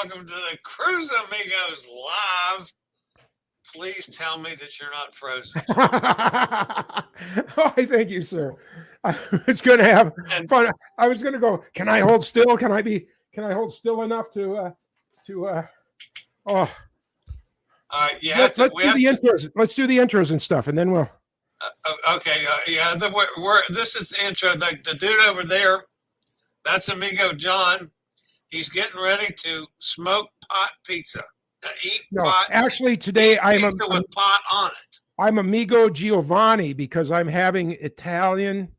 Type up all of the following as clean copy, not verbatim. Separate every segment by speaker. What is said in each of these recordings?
Speaker 1: welcome to the Cruise Amigos Live. Please tell me that you're not frozen.
Speaker 2: Oh, thank you, sir. I was going to have fun. I was going to go, can I hold still? Can I hold still enough to
Speaker 1: yeah.
Speaker 2: Let's do the intros. Let's do the intros and stuff, and then we'll.
Speaker 1: Okay. Yeah. This is the intro. The dude over there, that's Amigo John. He's getting ready to smoke pot pizza. Pot.
Speaker 2: Actually, today I'm
Speaker 1: with pot on it.
Speaker 2: I'm Amigo Giovanni because I'm having Italian.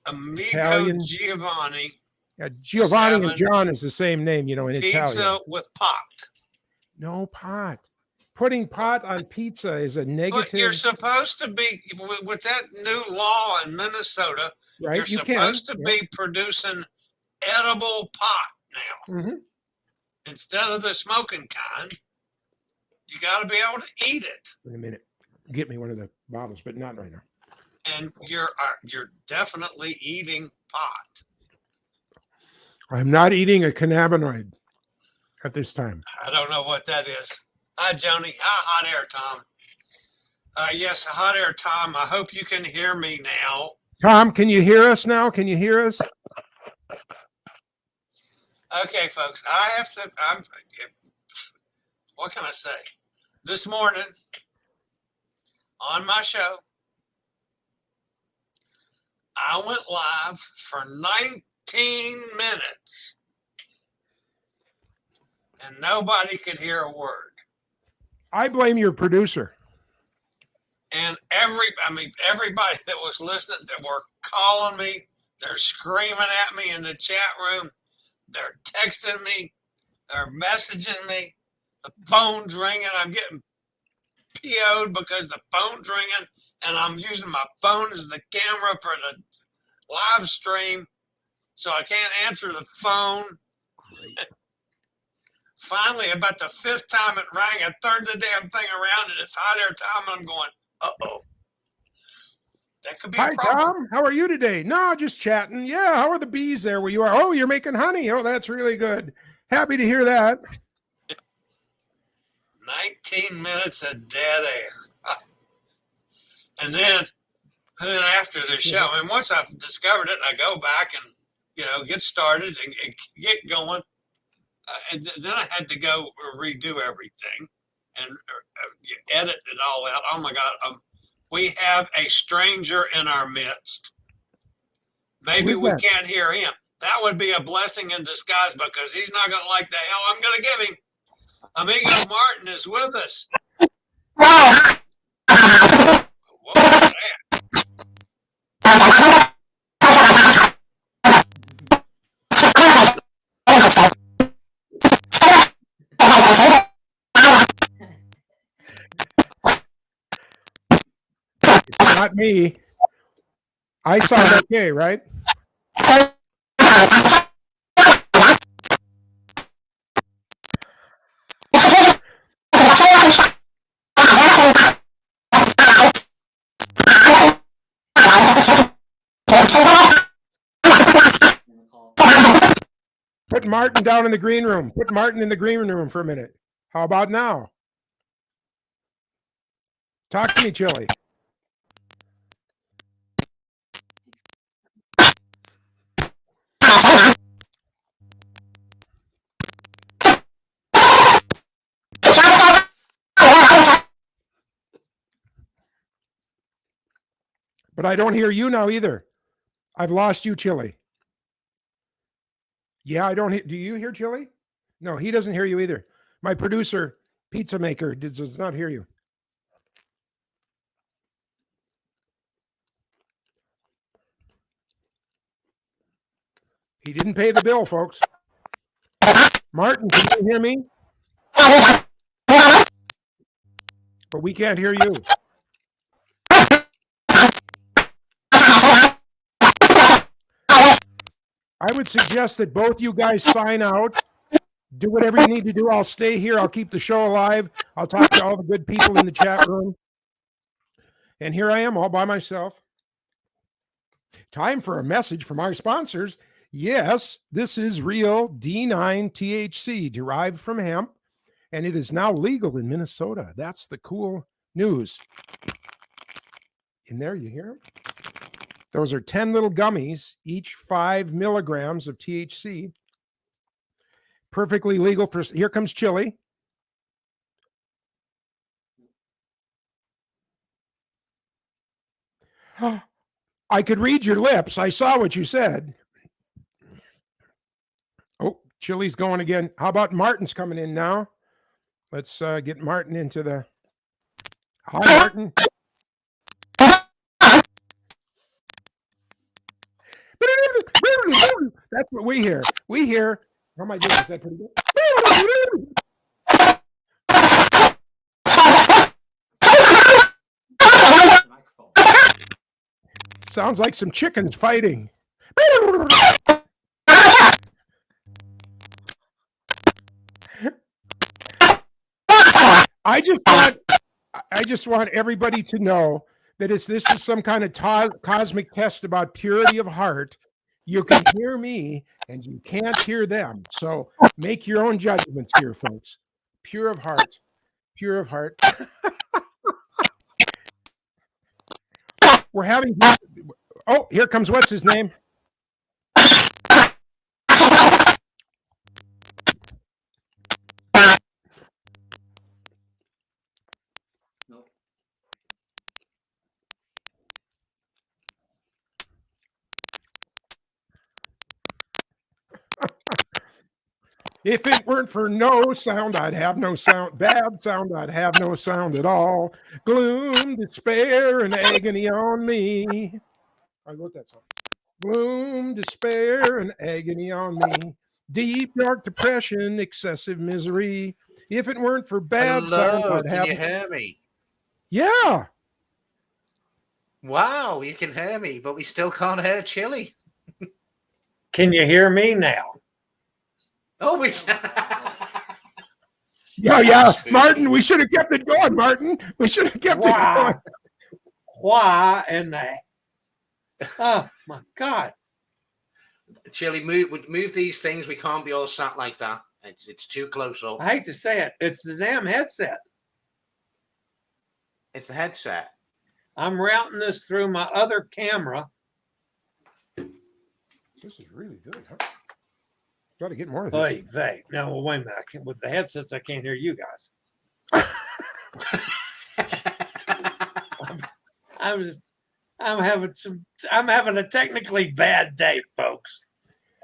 Speaker 1: Giovanni.
Speaker 2: Yeah, Giovanni and John is the same name, in Italian.
Speaker 1: Pizza with pot.
Speaker 2: No pot. Putting pot on pizza is a negative.
Speaker 1: But you're supposed to be, with that new law in Minnesota,
Speaker 2: right?
Speaker 1: You're supposed to be producing edible pot now.
Speaker 2: Mm-hmm.
Speaker 1: Instead of the smoking kind, you got to be able to eat it.
Speaker 2: Wait a minute. Get me one of the bottles, but not right now.
Speaker 1: And you're definitely eating pot.
Speaker 2: I'm not eating a cannabinoid at this time.
Speaker 1: I don't know what that is. Hi, Joni. Hi, Hot Air Tom. Yes, Hot Air Tom. I hope you can hear me now.
Speaker 2: Tom, can you hear us now? Can you hear us?
Speaker 1: Okay, folks. What can I say? This morning on my show, I went live for 19 minutes and nobody could hear a word.
Speaker 2: I blame your producer.
Speaker 1: And everybody that was listening, that were calling me, they're screaming at me in the chat room, they're texting me, they're messaging me, the phone's ringing, I'm getting PO'd because the phone's ringing, and I'm using my phone as the camera for the live stream, so I can't answer the phone. Finally, about the fifth time it rang, I turned the damn thing around, and it's Hot Air Tom, and I'm going, uh-oh. That could be a problem.
Speaker 2: Hi, Tom. How are you today? No, just chatting. Yeah, how are the bees there where you are? Oh, you're making honey. Oh, that's really good. Happy to hear that.
Speaker 1: 19 minutes of dead air. And then after the show, and once I've discovered it, I go back and, get started and get going. And then I had to go redo everything and edit it all out. Oh my God. We have a stranger in our midst. Maybe we can't hear him. That would be a blessing in disguise because he's not going to like the hell I'm going to give him. Amigo Martin is with us. What was that?
Speaker 2: It's not me. I sound okay, right? Put Martin down in the green room. Put Martin in the green room for a minute. How about now? Talk to me, Chillie. But I don't hear you now either. I've lost you, Chillie. Yeah, I don't hear. Do you hear Chillie? No, he doesn't hear you either. My producer, pizza maker, does not hear you. He didn't pay the bill, folks. Martin, can you hear me? But we can't hear you. I would suggest that both you guys sign out. Do whatever you need to do. I'll stay here. I'll keep the show alive. I'll talk to all the good people in the chat room. And here I am all by myself. Time for a message from our sponsors. Yes, this is real D9 THC derived from hemp, and it is now legal in Minnesota. That's the cool news. In there, you hear them? Those are 10 little gummies, each 5 milligrams of THC. Perfectly legal for, here comes Chillie. I could read your lips. I saw what you said. Oh, Chillie's going again. How about Martin's coming in now? Let's get Martin into the... Hi, Martin. That's what we hear. We hear... How am I doing? Is that pretty good? Sounds like some chickens fighting. I just want everybody to know that this is some kind of cosmic test about purity of heart. You can hear me and you can't hear them. So make your own judgments here, folks. Pure of heart. Pure of heart. We're having... Oh, here comes what's his name? If it weren't for no sound, I'd have no sound. Bad sound, I'd have no sound at all. Gloom, despair, and agony on me. I wrote that song. Gloom, despair, and agony on me. Deep, dark depression, excessive misery. If it weren't for bad sound, I'd have...
Speaker 3: Can you hear me?
Speaker 2: Yeah.
Speaker 3: Wow, you can hear me, but we still can't hear Chillie.
Speaker 4: Can you hear me now?
Speaker 3: Oh, we can.
Speaker 2: Yeah. Martin, we should have kept it going, Martin. We should have kept it going.
Speaker 4: Why in the... Oh, my God.
Speaker 3: Chillie, move these things. We can't be all sat like that. It's too close up.
Speaker 4: I hate to say it. It's the damn headset.
Speaker 3: It's the headset.
Speaker 4: I'm routing this through my other camera.
Speaker 2: This is really good, huh? Got to get more of this.
Speaker 4: Hey, now, well, wait a minute. With the headsets, I can't hear you guys. I'm having a technically bad day, folks.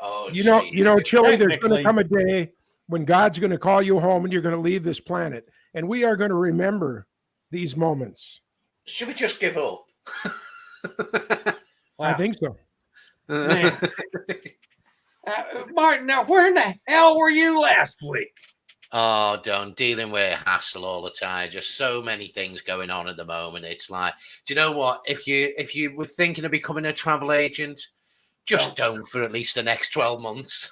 Speaker 3: Oh,
Speaker 2: you know, Chillie, there's going to come a day when God's going to call you home and you're going to leave this planet, and we are going to remember these moments.
Speaker 3: Should we just give up?
Speaker 2: Wow. I think so.
Speaker 4: Martin, now where in the hell were you last week?
Speaker 3: Oh, dealing with hassle all the time. Just so many things going on at the moment. It's like, do you know what? If you were thinking of becoming a travel agent, just don't for at least the next 12 months.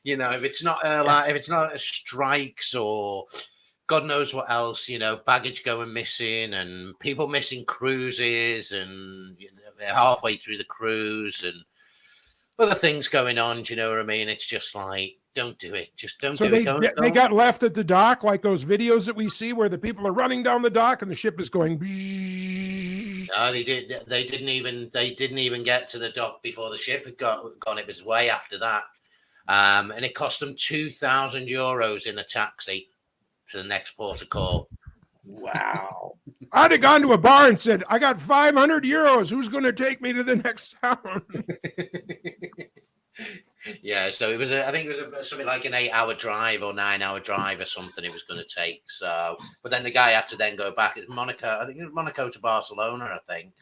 Speaker 3: You know, if it's not if it's not strikes or God knows what else, you know, baggage going missing and people missing cruises, and you know, they're halfway through the cruise and other things going on. Do you know what I mean? It's just like, don't do it. Just don't do it.
Speaker 2: They got left at the dock, like those videos that we see where the people are running down the dock and the ship is going.
Speaker 3: No, they didn't even get to the dock before the ship had gone. It was way after that, and it cost them €2,000 in a taxi to the next port of call.
Speaker 4: Wow.
Speaker 2: I'd have gone to a bar and said, I got €500. Who's going to take me to the next town?
Speaker 3: Yeah, so I think it was something like an 8-hour drive or 9-hour drive or something it was going to take. So, but then the guy had to then go back. It's Monaco. I think it was Monaco to Barcelona, I think.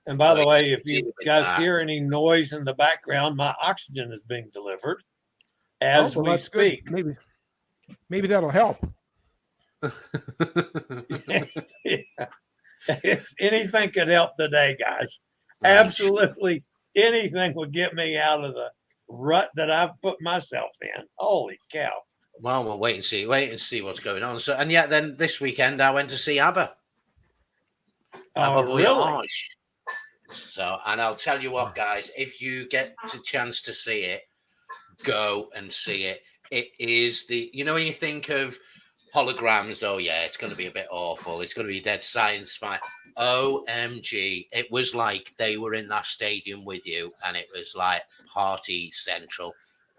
Speaker 4: And by the way, if you guys hear any noise in the background, my oxygen is being delivered as we speak.
Speaker 2: Good. Maybe that'll help.
Speaker 4: If anything could help today, guys, absolutely anything would get me out of the rut that I've put myself in. Holy cow.
Speaker 3: Well, we'll wait and see what's going on. So, and yet then this weekend I went to see ABBA.
Speaker 4: Oh, really?
Speaker 3: So, and I'll tell you what, guys, if you get a chance to see it, go and see it. It is when you think of holograms, oh yeah, it's going to be a bit awful. It's going to be dead science fi. OMG. It was like they were in that stadium with you, and it was like party central.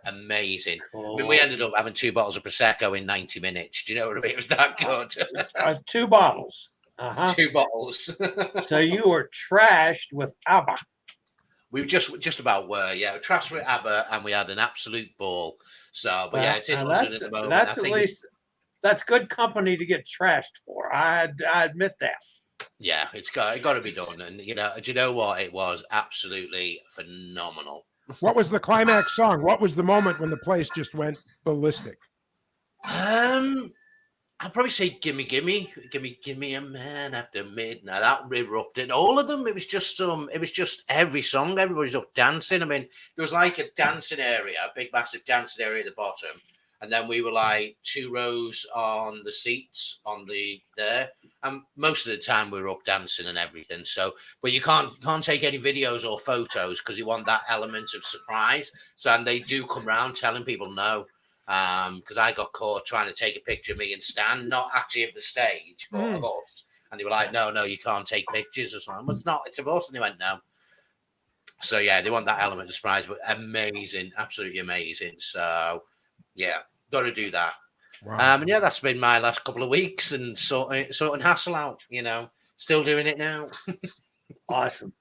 Speaker 3: Amazing.
Speaker 4: Cool.
Speaker 3: I mean, we ended up having 2 bottles of Prosecco in 90 minutes. Do you know what I mean? It was that good.
Speaker 4: 2 bottles.
Speaker 3: 2 bottles.
Speaker 4: So you were trashed with ABBA.
Speaker 3: We just about were, yeah. Trashed with ABBA, and we had an absolute ball. So, but yeah, it's in London at the moment.
Speaker 4: That's at least that's good company to get trashed for. I admit that.
Speaker 3: Yeah, it got to be done, and do you know what? It was absolutely phenomenal.
Speaker 2: What was the climax song? What was the moment when the place just went ballistic?
Speaker 3: I'd probably say "Gimme, Gimme, Gimme, Gimme a Man After Midnight." That erupted. All of them. It was just every song. Everybody's up dancing. I mean, there was like a dancing area, a big massive dancing area at the bottom, and then we were like 2 rows on the seats there. And most of the time we were up dancing and everything. So, but you can't take any videos or photos because you want that element of surprise. So, and they do come around telling people no. Because I got caught trying to take a picture of me and Stan, not actually of the stage, but of us. And they were like, no, you can't take pictures or something. Well, it's not, it's of us. And they went, no. So, yeah, they want that element of surprise, but amazing, absolutely amazing. So, yeah, got to do that.
Speaker 2: Wow.
Speaker 3: And yeah, that's been my last couple of weeks and sorting hassle out, still doing it now.
Speaker 4: Awesome.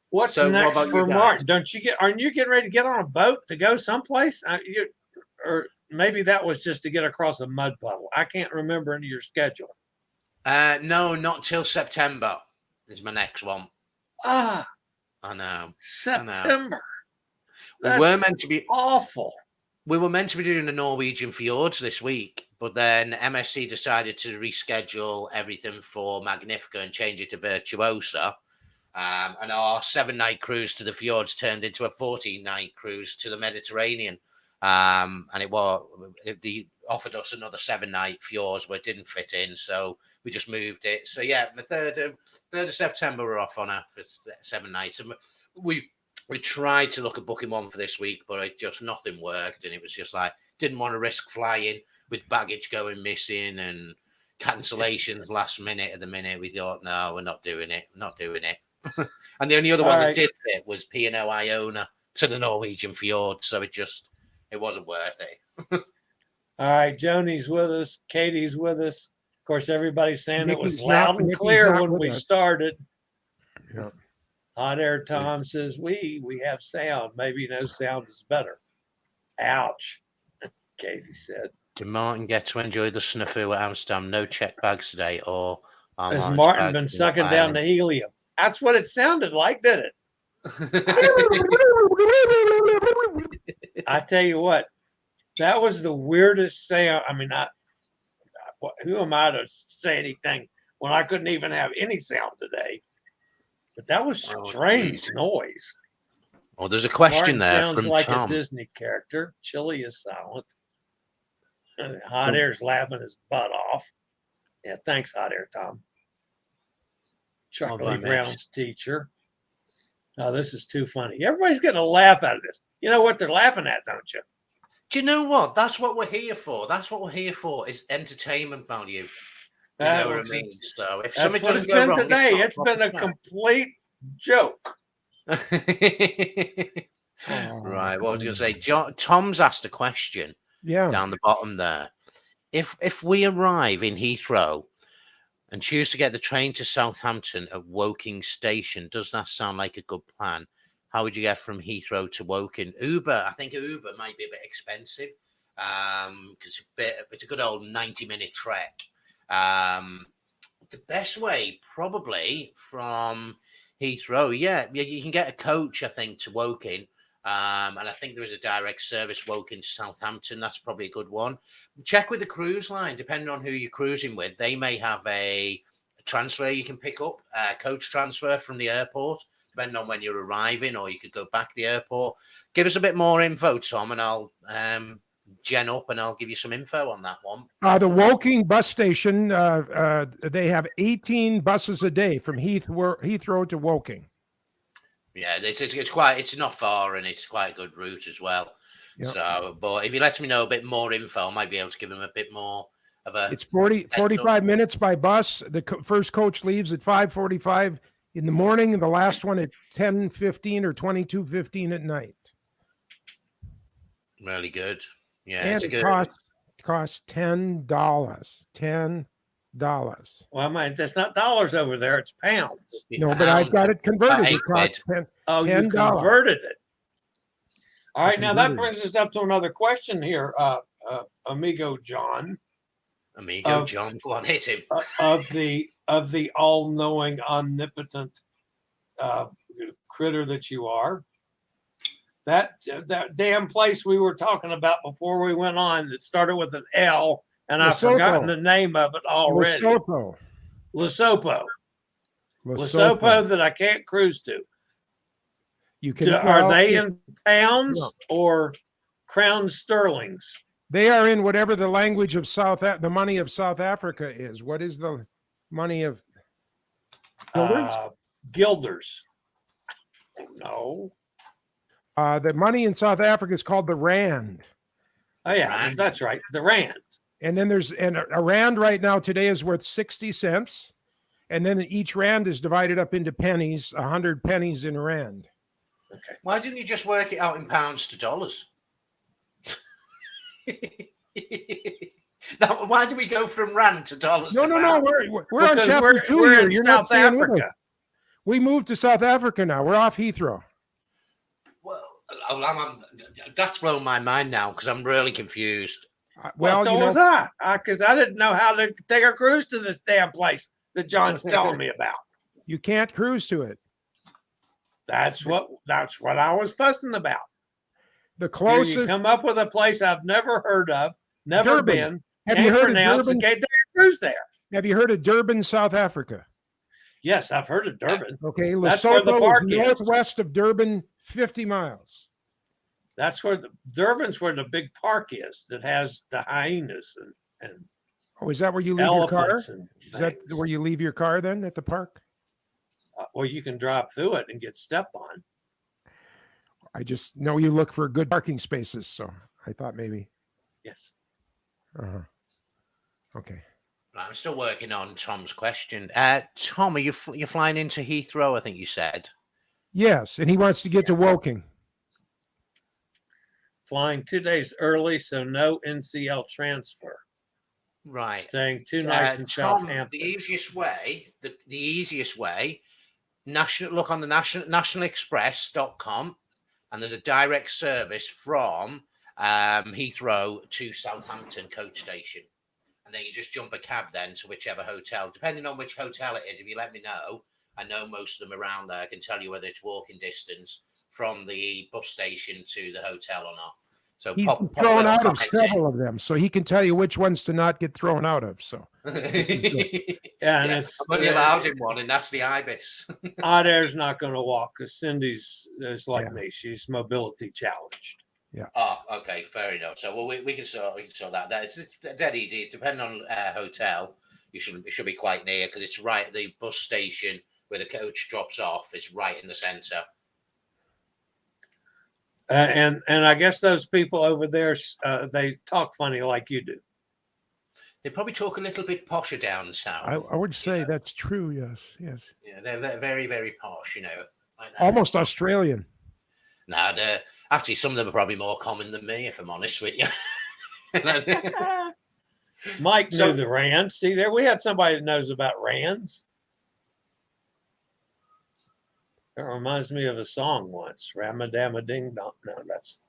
Speaker 4: What's
Speaker 3: So
Speaker 4: next
Speaker 3: what about
Speaker 4: for
Speaker 3: you
Speaker 4: Martin? Aren't you getting ready to get on a boat to go someplace? Or maybe that was just to get across a mud puddle. I can't remember any of your schedule.
Speaker 3: No, not till September is my next one.
Speaker 4: I
Speaker 3: know.
Speaker 4: September.
Speaker 3: We were meant to be
Speaker 4: awful.
Speaker 3: We were meant to be doing the Norwegian fjords this week, but then MSC decided to reschedule everything for Magnifica and change it to Virtuosa. And our 7-night cruise to the fjords turned into a 14-night cruise to the Mediterranean. And they offered us another 7-night fjords, but it didn't fit in, so we just moved it. So yeah, the 3rd of September we're off on for 7 nights. And we tried to look at booking one for this week, but nothing worked, and it was just like didn't want to risk flying with baggage going missing and cancellations last minute. At the minute, we thought, no, we're not doing it. And the only other one that did fit was P&O Iona to the Norwegian fjord, so it wasn't worth it.
Speaker 4: All right, Joni's with us, Katie's with us. Of course, everybody's saying it was
Speaker 2: Nikki's
Speaker 4: loud and clear when
Speaker 2: with
Speaker 4: we
Speaker 2: us.
Speaker 4: started.
Speaker 2: Yeah.
Speaker 4: Hot Air Tom says we have sound. Maybe no sound is better. Ouch, Katie said.
Speaker 3: Did Martin get to enjoy the snafu at Amsterdam? No check bags today, or
Speaker 4: has Martin been sucking down the helium? That's what it sounded like, didn't it? I tell you what, that was the weirdest sound. I mean, who am I to say anything when I couldn't even have any sound today? But that was strange noise.
Speaker 3: Oh, there's a question
Speaker 4: Martin
Speaker 3: there
Speaker 4: sounds
Speaker 3: from
Speaker 4: like
Speaker 3: Tom.
Speaker 4: a Disney character. Chillie is silent. Hot Air's laughing his butt off. Yeah, thanks, Hot Air Tom. Charlie Brown's teacher. Oh, this is too funny. Everybody's getting a laugh out of this. You know what they're laughing at, don't you?
Speaker 3: Do you know what? That's what we're here for. Is entertainment value. You know what I mean? So if something doesn't go wrong
Speaker 4: today, it's been a complete joke.
Speaker 3: Right. What was I going to say? Tom's asked a question.
Speaker 2: Yeah.
Speaker 3: Down the bottom there. If we arrive in Heathrow and choose to get the train to Southampton at Woking Station, does that sound like a good plan? How would you get from Heathrow to Woking? Uber, I think Uber might be a bit expensive because it's a good old 90-minute trek. The best way, probably from Heathrow, you can get a coach, I think, to Woking. And I think there is a direct service Woking to Southampton. That's probably a good one. Check with the cruise line, depending on who you're cruising with. They may have a transfer you can pick up, a coach transfer from the airport, depending on when you're arriving, or you could go back to the airport. Give us a bit more info, Tom, and I'll Jen up, and I'll give you some info on that one.
Speaker 2: The Woking bus station, they have 18 buses a day from Heathrow to Woking.
Speaker 3: Yeah, it's not far, and it's quite a good route as well.
Speaker 2: Yep.
Speaker 3: So, but if you let me know a bit more info, I might be able to give them a bit more of a.
Speaker 2: It's 45 minutes by bus. The first coach leaves at 5:45 in the morning, and the last one at 10:15 or 22:15 at night.
Speaker 3: Really good. Yeah,
Speaker 2: And
Speaker 3: it's
Speaker 2: it
Speaker 3: good.
Speaker 2: costs $10. $10.
Speaker 4: Well, I mean, that's not dollars over there; it's pounds.
Speaker 2: No, but I've got it converted. It costs
Speaker 4: Oh, you
Speaker 2: $10.
Speaker 4: converted it. All right, now that
Speaker 2: converted
Speaker 4: brings us up to another question here, Amigo John.
Speaker 3: Amigo John, go on, hit him.
Speaker 4: Of the all-knowing, omnipotent critter that you are. That damn place we were talking about before we went on that started with an L, and I've forgotten the name of it already. Lesotho that I can't cruise to.
Speaker 2: You can.
Speaker 4: Are they in pounds or crown sterlings?
Speaker 2: They are in whatever the language of the money of South Africa is. What is the money of guilders?
Speaker 4: Guilders. No.
Speaker 2: The money in South Africa is called the rand.
Speaker 4: Oh yeah,
Speaker 3: Rand.
Speaker 4: that's right. The rand.
Speaker 2: And then a rand right now today is worth 60 cents. And then each rand is divided up into pennies, 100 pennies in a rand.
Speaker 4: Okay.
Speaker 3: Why didn't you just work it out in pounds to dollars? Why do we go from rand to dollars?
Speaker 2: No. We're on chapter 2
Speaker 4: we're
Speaker 2: here.
Speaker 4: in
Speaker 2: You're
Speaker 4: South
Speaker 2: not staying with
Speaker 4: Africa.
Speaker 2: us. We moved to South Africa now. We're off Heathrow.
Speaker 3: Well, that's blown my mind now because I'm really confused.
Speaker 4: Well, so was I, because I didn't know how to take a cruise to this damn place that John's telling me about.
Speaker 2: You can't cruise to it.
Speaker 4: That's what I was fussing about.
Speaker 2: The closest
Speaker 4: you come up with a place I've never heard of, never
Speaker 2: Durban.
Speaker 4: been.
Speaker 2: Have you heard of Durban?
Speaker 4: Can't take a cruise there.
Speaker 2: Have you heard of Durban, South Africa?
Speaker 4: Yes, I've heard of Durban.
Speaker 2: Okay,
Speaker 4: That's where the
Speaker 2: Lesotho
Speaker 4: park
Speaker 2: is
Speaker 4: is.
Speaker 2: northwest of Durban, 50 miles.
Speaker 4: That's where Durban's where the big park is that has the hyenas and
Speaker 2: Oh, is that where you leave your car?
Speaker 4: elephants and
Speaker 2: Is that
Speaker 4: things.
Speaker 2: where you leave your car then at the park?
Speaker 4: Well, you can drive through it and get stepped on.
Speaker 2: I just know you look for good parking spaces, so I thought maybe.
Speaker 4: Yes.
Speaker 2: Okay.
Speaker 3: I'm still working on Tom's question. Tom, are you're flying into Heathrow? I think you said.
Speaker 2: Yes, and he wants to get to Woking.
Speaker 4: Flying 2 days early, so no NCL transfer.
Speaker 3: Right.
Speaker 4: Staying 2 nights in
Speaker 3: Tom,
Speaker 4: Southampton.
Speaker 3: the easiest way, look on the nationalexpress.com, and there's a direct service from Heathrow to Southampton coach station. And then you just jump a cab then to whichever hotel, depending on which hotel it is. If you let me know, I know most of them around there. I can tell you whether it's walking distance from the bus station to the hotel or not. So
Speaker 2: He's
Speaker 3: pop
Speaker 2: thrown out of
Speaker 3: comments
Speaker 2: several of them, so he can tell you which ones to not get thrown out of. So
Speaker 4: Yeah, and it's
Speaker 3: I'm only allowed in one, and that's the Ibis.
Speaker 4: Odd Air's not going to walk because Cindy's is like me. She's mobility challenged.
Speaker 2: Yeah.
Speaker 3: Oh, okay, fair enough. So well, we can sort that. It's dead easy. Depending on hotel, it should be quite near because it's right at the bus station where the coach drops off. It's right in the centre.
Speaker 4: And I guess those people over there, they talk funny like you do.
Speaker 3: They probably talk a little bit posher down south.
Speaker 2: I would say that's true. Yes.
Speaker 3: Yeah, they're very, very posh. You know, like that.
Speaker 2: Almost Australian.
Speaker 3: Now, actually, some of them are probably more common than me, if I'm honest with you.
Speaker 4: Mike knew the rands. See, there we had somebody that knows about rands. That reminds me of a song once. Ramadama Ding Dong. No, that's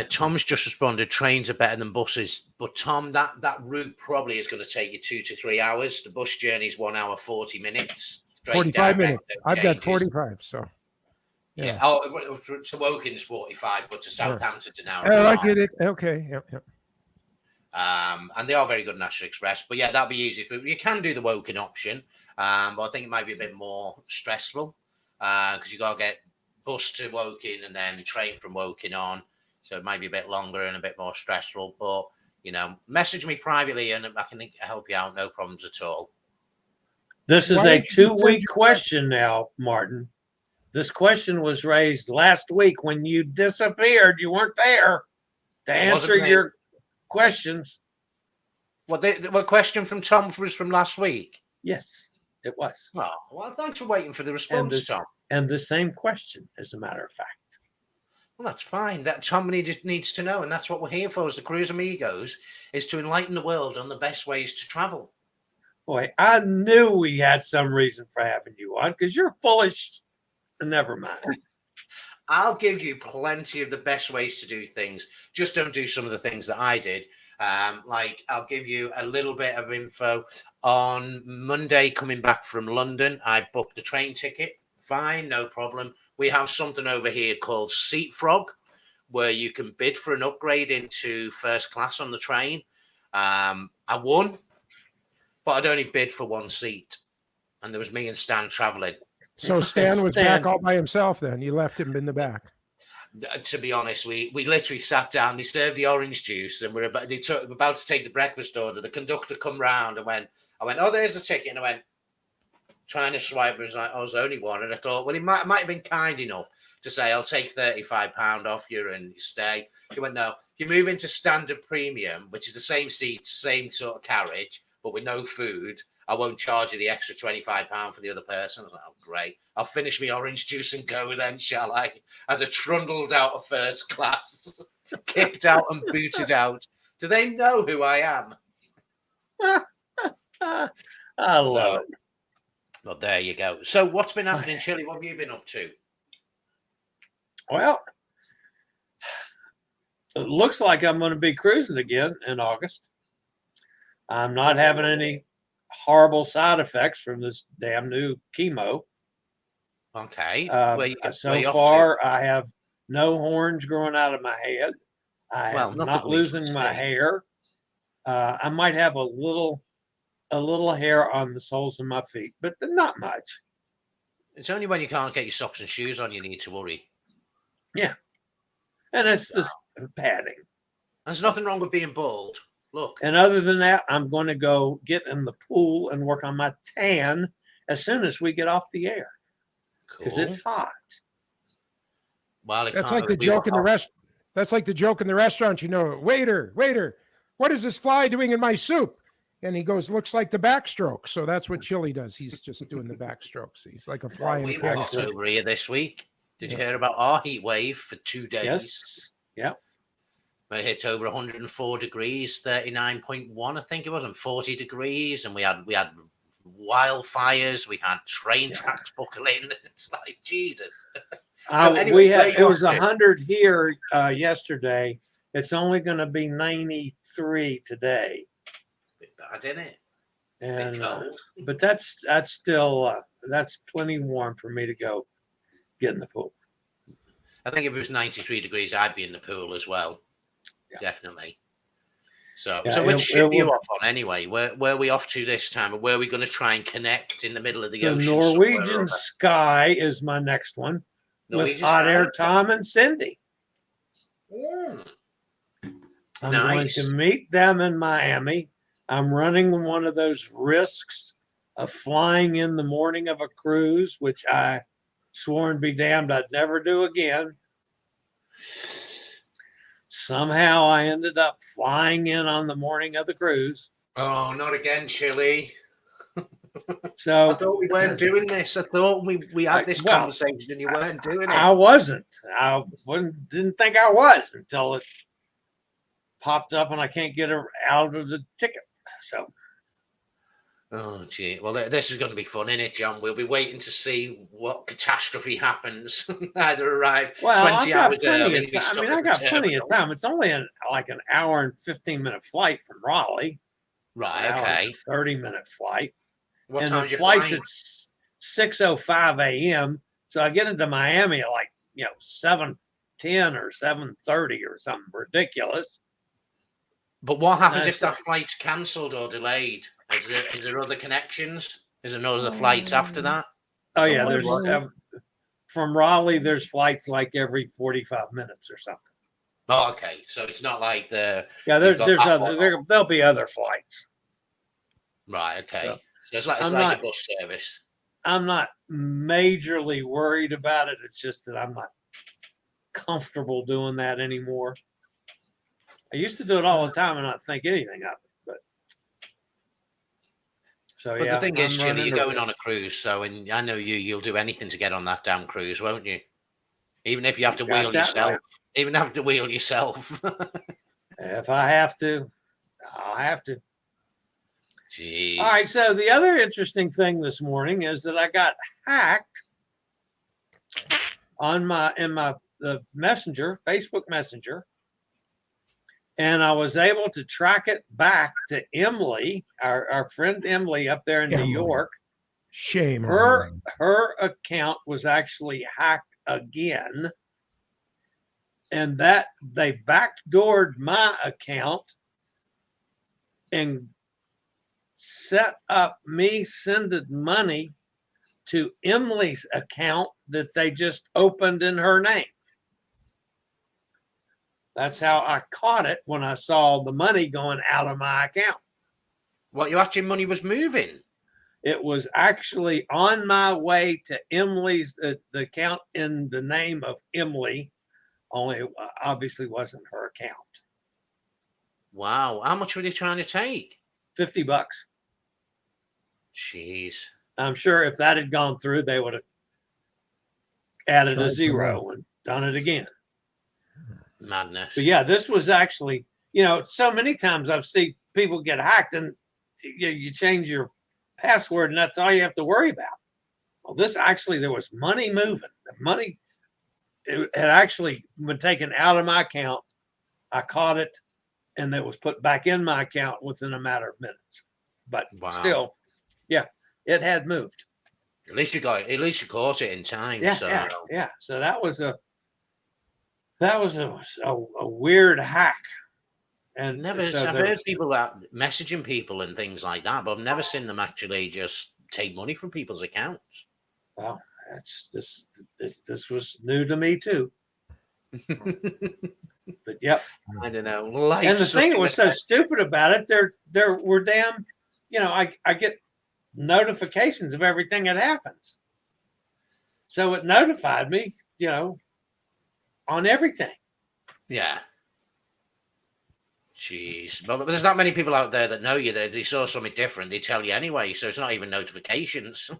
Speaker 3: Tom's just responded. Trains are better than buses, but Tom, that route probably is going to take you 2 to 3 hours. The bus journey is 1 hour 40 minutes.
Speaker 2: 45 minutes. I've got 45. So
Speaker 3: yeah. Oh, to Woking's 45, but to Southampton's an hour.
Speaker 2: Oh, I get it. Okay. Yep.
Speaker 3: And they are very good National Express, but yeah, that'll be easy. But you can do the Woking option, but I think it might be a bit more stressful because you got to get bus to Woking and then train from Woking on. So it might be a bit longer and a bit more stressful. But, message me privately and I can help you out. No problems at all.
Speaker 4: This is
Speaker 2: Why
Speaker 4: a
Speaker 2: don't you send
Speaker 4: 2-week
Speaker 2: your-
Speaker 4: question now, Martin. This question was raised last week when you disappeared. You weren't there to answer
Speaker 3: me.
Speaker 4: your questions.
Speaker 3: What question from Tom was from last week?
Speaker 4: Yes, it was.
Speaker 3: Oh, well, thanks for waiting for the response, Tom.
Speaker 4: And the same question, as a matter of fact.
Speaker 3: Well, that's fine. That somebody just needs to know, and that's what we're here for as the Cruise Amigos, is to enlighten the world on the best ways to travel.
Speaker 4: Boy, I knew we had some reason for having you on because you're foolish. Never mind.
Speaker 3: I'll give you plenty of the best ways to do things. Just don't do some of the things that I did. Like I'll give you a little bit of info on Monday coming back from London. I booked the train ticket. Fine, no problem. We have something over here called Seat Frog, where you can bid for an upgrade into first class on the train. I won, but I'd only bid for one seat. And there was me and Stan traveling.
Speaker 2: So Stan was
Speaker 4: Stan.
Speaker 2: back all by himself then. You left him in the back.
Speaker 3: To be honest, we literally sat down. They served the orange juice, and we're about to take the breakfast order. The conductor come round and I went, oh, there's the ticket. And I went, trying to swipe. It was like, oh, there's only one. And I thought, well, he might have been kind enough to say, I'll take £35 off you and stay. He went, no, if you move into standard premium, which is the same seat, same sort of carriage, but with no food, I won't charge you the extra £25 for the other person. I was like, oh, great. I'll finish my orange juice and go then, shall I? As I trundled out of first class, kicked out and booted out. Do they know who I am?
Speaker 4: I love it.
Speaker 3: Well, there you go. So what's been happening, Chillie? What have you been up to?
Speaker 4: Well, it looks like I'm going to be cruising again in August. I'm not having any horrible side effects from this damn new chemo.
Speaker 3: Okay.
Speaker 4: So far, I have no horns growing out of my head. I am not losing my hair. I might have a little hair on the soles of my feet, but not much.
Speaker 3: It's only when you can't get your socks and shoes on you need to worry.
Speaker 4: Yeah. And it's just padding.
Speaker 3: There's nothing wrong with being bald. Look.
Speaker 4: And other than that, I'm going to go get in the pool and work on my tan as soon as we get off the air. Because it's hot.
Speaker 3: Well,
Speaker 2: that's like the joke in the restaurant. That's like the joke in the restaurant. Waiter, what is this fly doing in my soup? And he goes, looks like the backstroke. So that's what Chillie does. He's just doing the backstrokes. He's like a fly in
Speaker 3: we
Speaker 2: a
Speaker 3: were
Speaker 2: keg
Speaker 3: hot
Speaker 2: soup.
Speaker 3: over here this week. Did you hear about our heat wave for 2 days?
Speaker 4: Yes. Yeah.
Speaker 3: We hit over 104 degrees, 39.1, I think it was, and 40 degrees. And we had wildfires. We had train tracks buckling. It's like, Jesus. So anyway,
Speaker 4: it was 100 here yesterday. It's only going to be 93 today.
Speaker 3: Bit bad, isn't it?
Speaker 4: And
Speaker 3: cold.
Speaker 4: But that's still that's plenty warm for me to go get in the pool.
Speaker 3: I think if it was 93 degrees, I'd be in the pool as well. Yeah. Definitely. So which ship are you off on anyway? Where are we off to this time? And where are we going to try and connect in the middle of the ocean?
Speaker 4: Norwegian Sky is my next one. With Hot Air Tom and Cindy. I'm going to meet them in Miami. I'm running one of those risks of flying in the morning of a cruise, which I swore and be damned I'd never do again. Somehow I ended up flying in on the morning of the cruise.
Speaker 3: Oh, not again, Chillie.
Speaker 4: So
Speaker 3: I thought we weren't doing this. I thought we had this conversation and you weren't doing it.
Speaker 4: I wasn't. I didn't think I was until it popped up and I can't get her out of the ticket. So.
Speaker 3: Oh, gee. Well, this is going to be fun, isn't it, John? We'll be waiting to see what catastrophe happens. Either arrive 20 hours early.
Speaker 4: I got plenty of time. It's only like an hour and 15-minute flight from Raleigh.
Speaker 3: Right, okay.
Speaker 4: 30-minute flight.
Speaker 3: What
Speaker 4: and
Speaker 3: time
Speaker 4: the flight's at 6:05 a.m. So I get into Miami at like 7:10 or 7:30 or something ridiculous.
Speaker 3: But what happens if that flight's cancelled or delayed? Is there other connections? Is there no other flights after that?
Speaker 4: Oh yeah, there's from Raleigh. There's flights like every 45 minutes or something.
Speaker 3: Oh, okay. So it's not like
Speaker 4: Yeah,
Speaker 3: you've got
Speaker 4: there's
Speaker 3: that
Speaker 4: other
Speaker 3: one.
Speaker 4: there'll be other flights.
Speaker 3: Right. Okay.
Speaker 4: So
Speaker 3: So it's like
Speaker 4: I'm
Speaker 3: a
Speaker 4: not
Speaker 3: bus service.
Speaker 4: I'm not majorly worried about it. It's just that I'm not comfortable doing that anymore. I used to do it all the time and not think anything of it. But so
Speaker 3: But
Speaker 4: yeah,
Speaker 3: the thing is,
Speaker 4: I'm
Speaker 3: Chillie,
Speaker 4: running
Speaker 3: you're going
Speaker 4: nervous.
Speaker 3: on a cruise, so and I know you'll do anything to get on that damn cruise, won't you? Even if you have to
Speaker 4: Got
Speaker 3: wheel
Speaker 4: that
Speaker 3: yourself.
Speaker 4: right.
Speaker 3: Even have to wheel yourself.
Speaker 4: If I have to, I'll have to.
Speaker 3: Jeez.
Speaker 4: All right. So the other interesting thing this morning is that I got hacked on the messenger, Facebook Messenger, and I was able to track it back to Emily, our friend Emily up there in New
Speaker 2: Emily.
Speaker 4: York.
Speaker 2: Shame on
Speaker 4: Her
Speaker 2: you.
Speaker 4: her account was actually hacked again, and that they backdoored my account and set up me sending money to Emily's account that they just opened in her name. That's how I caught it when I saw the money going out of my account.
Speaker 3: What your actual money was moving?
Speaker 4: It was actually on my way to Emily's, the account in the name of Emily, only it obviously wasn't her account.
Speaker 3: Wow. How much were they trying to take?
Speaker 4: $50.
Speaker 3: Jeez.
Speaker 4: I'm sure if that had gone through, they would have added
Speaker 2: Tried
Speaker 4: a
Speaker 2: to
Speaker 4: zero and done it again.
Speaker 3: Madness.
Speaker 4: But yeah, this was actually, so many times I've seen people get hacked and you change your password and that's all you have to worry about. Well, this actually, there was money moving. The money it had actually been taken out of my account. I caught it and it was put back in my account within a matter of minutes. But still, yeah, it had moved.
Speaker 3: At least you caught it in time.
Speaker 4: Yeah,
Speaker 3: so.
Speaker 4: yeah. So that was a weird hack. And
Speaker 3: I've heard people messaging people and things like that, but I've never seen them actually just take money from people's accounts.
Speaker 4: Well, this was new to me too. But yep.
Speaker 3: I don't know.
Speaker 4: And the thing that was so stupid about it, there were damn, I get notifications of everything that happens. So it notified me, on everything.
Speaker 3: Yeah. Jeez. But there's not many people out there that know you. They saw something different. They tell you anyway. So it's not even notifications.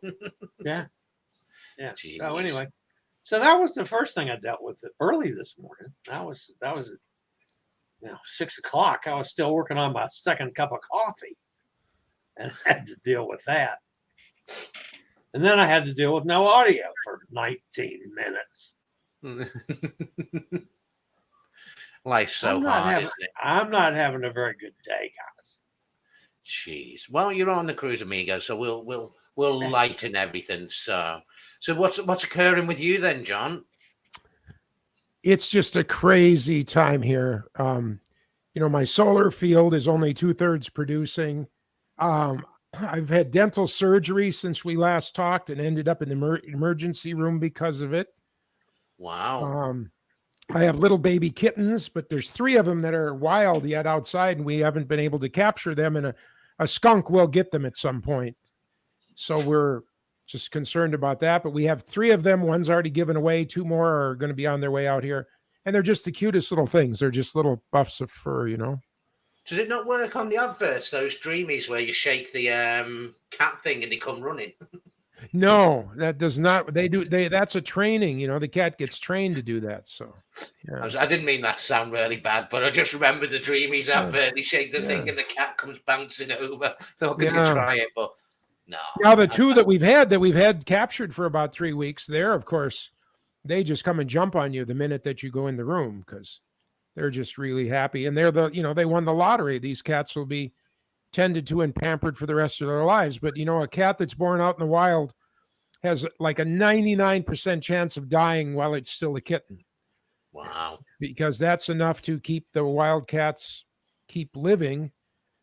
Speaker 4: Yeah. Yeah.
Speaker 3: Jeez.
Speaker 4: So anyway, that was the first thing I dealt with early this morning. That was 6 o'clock. I was still working on my second cup of coffee and had to deal with that. And then I had to deal with no audio for 19 minutes.
Speaker 3: Life's so hard, isn't it?
Speaker 4: I'm not having a very good day, guys.
Speaker 3: Jeez. Well, you're on the cruise, Amigo, so we'll lighten everything. So what's occurring with you then, John?
Speaker 2: It's just a crazy time here. My solar field is only 2/3 producing. I've had dental surgery since we last talked and ended up in the emergency room because of it.
Speaker 3: Wow.
Speaker 2: I have little baby kittens, but there's 3 of them that are wild yet outside, and we haven't been able to capture them, and a skunk will get them at some point. So we're just concerned about that, but we have 3 of them. One's already given away. 2 more are going to be on their way out here, and they're just the cutest little things. They're just little buffs of fur,
Speaker 3: Does it not work on the adverts, those dreamies where you shake the cat thing and they come running?
Speaker 2: No, that does not. That's a training. The cat gets trained to do that. So, yeah.
Speaker 3: I didn't mean that to sound really bad, but I just remember the dreamies advert. They shake the thing and the cat comes bouncing over. They're going to try it, but no.
Speaker 2: Now the 2 that we've had captured for about 3 weeks, there, of course, they just come and jump on you the minute that you go in the room because they're just really happy, and they're they won the lottery. These cats will be tended to and pampered for the rest of their lives. But a cat that's born out in the wild has like a 99% chance of dying while it's still a kitten.
Speaker 3: Wow.
Speaker 2: Because that's enough to keep the wild cats keep living.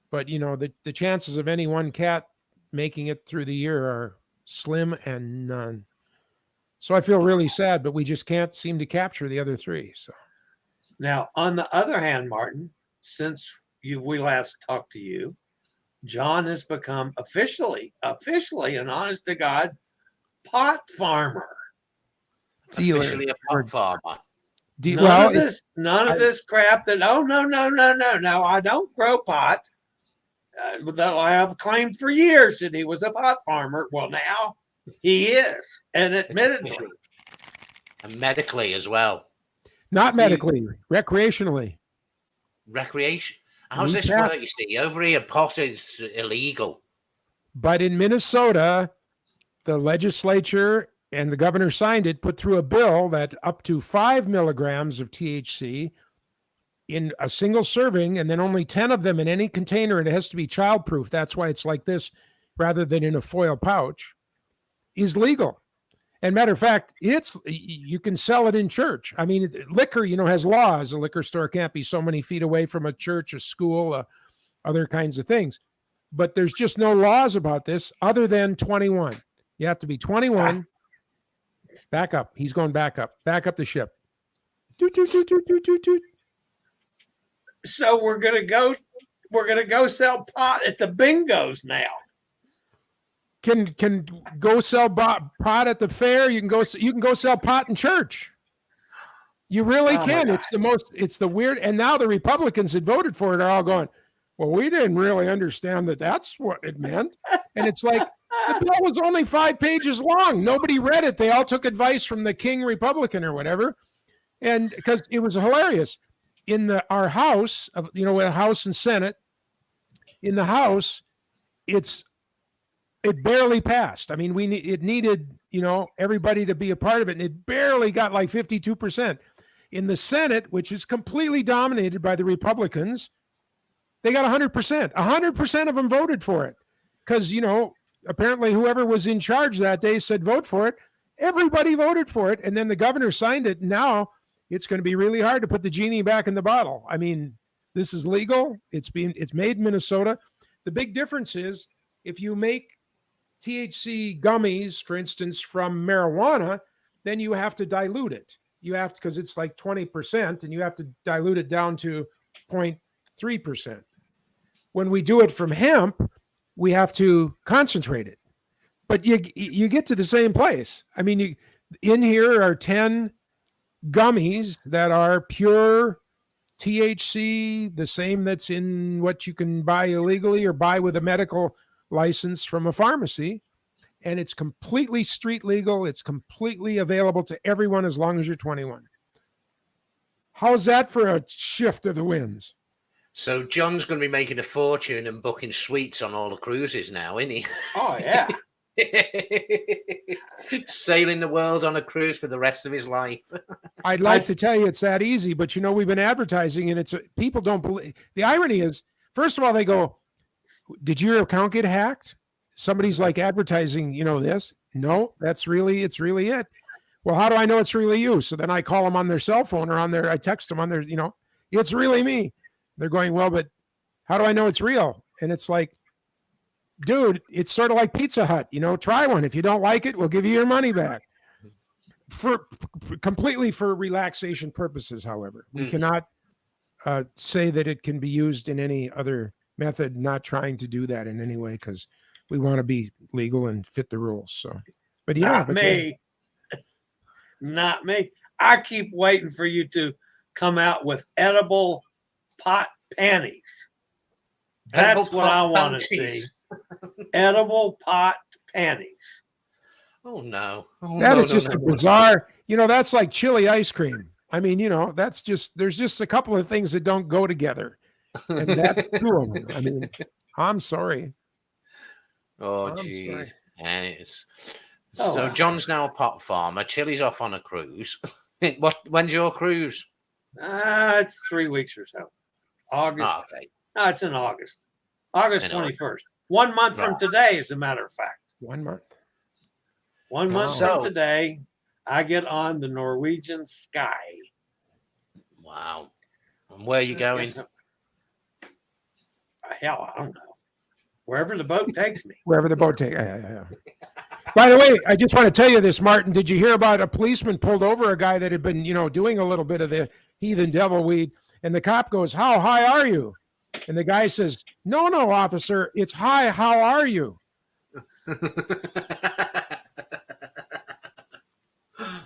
Speaker 2: But the chances of any one cat making it through the year are slim and none. So I feel really sad, but we just can't seem to capture the other 3. So
Speaker 4: Now, on the other hand, Martin, since we last talked to you, John has become officially an honest to God pot farmer.
Speaker 3: Officially a pot farmer.
Speaker 4: None of this crap that, oh, no, I don't grow pot. That I have claimed for years that he was a pot farmer. Well, now he is, and admittedly.
Speaker 3: And medically as well.
Speaker 2: Not medically, recreationally.
Speaker 3: Recreation. How's this work? You see, over here, pot is illegal.
Speaker 2: But in Minnesota, the legislature and the governor signed it, put through a bill that up to 5 milligrams of THC in a single serving, and then only 10 of them in any container, and it has to be childproof. That's why it's like this rather than in a foil pouch, is legal. And matter of fact, you can sell it in church. I mean, liquor, has laws. A liquor store can't be so many feet away from a church, a school, other kinds of things. But there's just no laws about this other than 21. You have to be 21. Back up. He's going back up. Back up the ship. Doot, doot, doot, doot, doot, doot, doot.
Speaker 4: So we're gonna go sell pot at the bingos now.
Speaker 2: Can go sell pot at the fair. You can go sell pot in church. You really can. It's the weird. And now the Republicans that voted for it are all going, well, we didn't really understand that that's what it meant. And it's like, the bill was only 5 pages long. Nobody read it. They all took advice from the King Republican or whatever. And because it was hilarious in our House, House and Senate, in the House, it barely passed. I mean, it needed, everybody to be a part of it. And it barely got like 52%. In the Senate, which is completely dominated by the Republicans, they got 100%. 100% of them voted for it. Because, apparently whoever was in charge that day said, vote for it. Everybody voted for it. And then the governor signed it. Now it's going to be really hard to put the genie back in the bottle. I mean, this is legal. It's made in Minnesota. The big difference is if you make THC gummies, for instance, from marijuana, then you have to dilute it. You have to, because it's like 20%, and you have to dilute it down to 0.3%. When we do it from hemp, we have to concentrate it. But you get to the same place. I mean, in here are 10 gummies that are pure THC, the same that's in what you can buy illegally or buy with a medical license from a pharmacy, and it's completely street legal. It's completely available to everyone as long as you're 21. How's that for a shift of the winds?
Speaker 3: So John's going to be making a fortune and booking suites on all the cruises now, isn't he?
Speaker 4: Oh, yeah.
Speaker 3: Sailing the world on a cruise for the rest of his life.
Speaker 2: I'd like to tell you it's that easy, but we've been advertising, and people don't believe. The irony is, first of all, they go, did your account get hacked? Somebody's like advertising, this. No, it's really it. Well, how do I know it's really you? So then I call them on their cell phone or I text them on their, it's really me. They're going, well, but how do I know it's real? And it's like, dude, it's sort of like Pizza Hut, try one. If you don't like it, we'll give you your money back. Completely for relaxation purposes, however. We cannot say that it can be used in any other method, not trying to do that in any way, because we want to be legal and fit the rules. So, but yeah,
Speaker 4: not me. I keep waiting for you to come out with edible pot panties. That's what I want to see. Edible pot panties.
Speaker 3: Oh no!
Speaker 2: That is just a bizarre. That's like chili ice cream. I mean, there's just a couple of things that don't go together. And that's two of them. I mean, I'm sorry.
Speaker 3: Oh, geez. So John's now a pot farmer. Chillie's off on a cruise. When's your cruise?
Speaker 4: It's 3 weeks or so. August.
Speaker 3: Oh, okay.
Speaker 4: No, it's in August. August 21st. 1 month from today, as a matter of fact.
Speaker 2: 1 month.
Speaker 4: 1 month from today, I get on the Norwegian Sky.
Speaker 3: Wow. And where are you going?
Speaker 4: Hell, I don't know. Wherever the boat takes me.
Speaker 2: Wherever the boat takes. Yeah. By the way, I just want to tell you this, Martin. Did you hear about a policeman pulled over a guy that had been, doing a little bit of the heathen devil weed. And the cop goes, how high are you? And the guy says, no, officer, it's hi, how are you?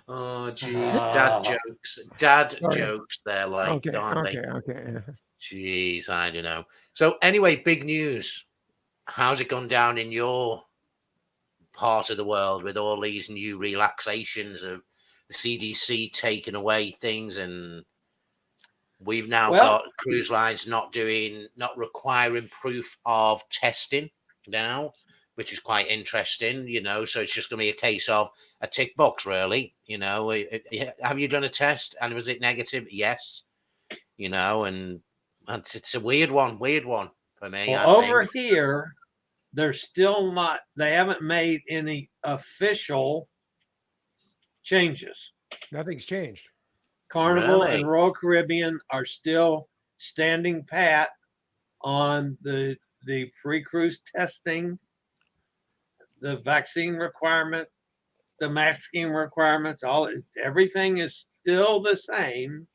Speaker 3: Oh, geez, dad jokes. They're like, aren't they?
Speaker 2: Okay.
Speaker 3: Jeez, I don't know. So anyway, big news. How's it gone down in your part of the world with all these new relaxations of the CDC taking away things, and we've now got cruise lines not requiring proof of testing now, which is quite interesting, so it's just going to be a case of a tick box, really. Have you done a test and was it negative? Yes. And it's a weird one for me.
Speaker 4: Well, over here, they're still not, they haven't made any official changes.
Speaker 2: Nothing's changed.
Speaker 4: Carnival and Royal Caribbean are still standing pat on the pre-cruise testing, the vaccine requirement, the masking requirements. Everything is still the same.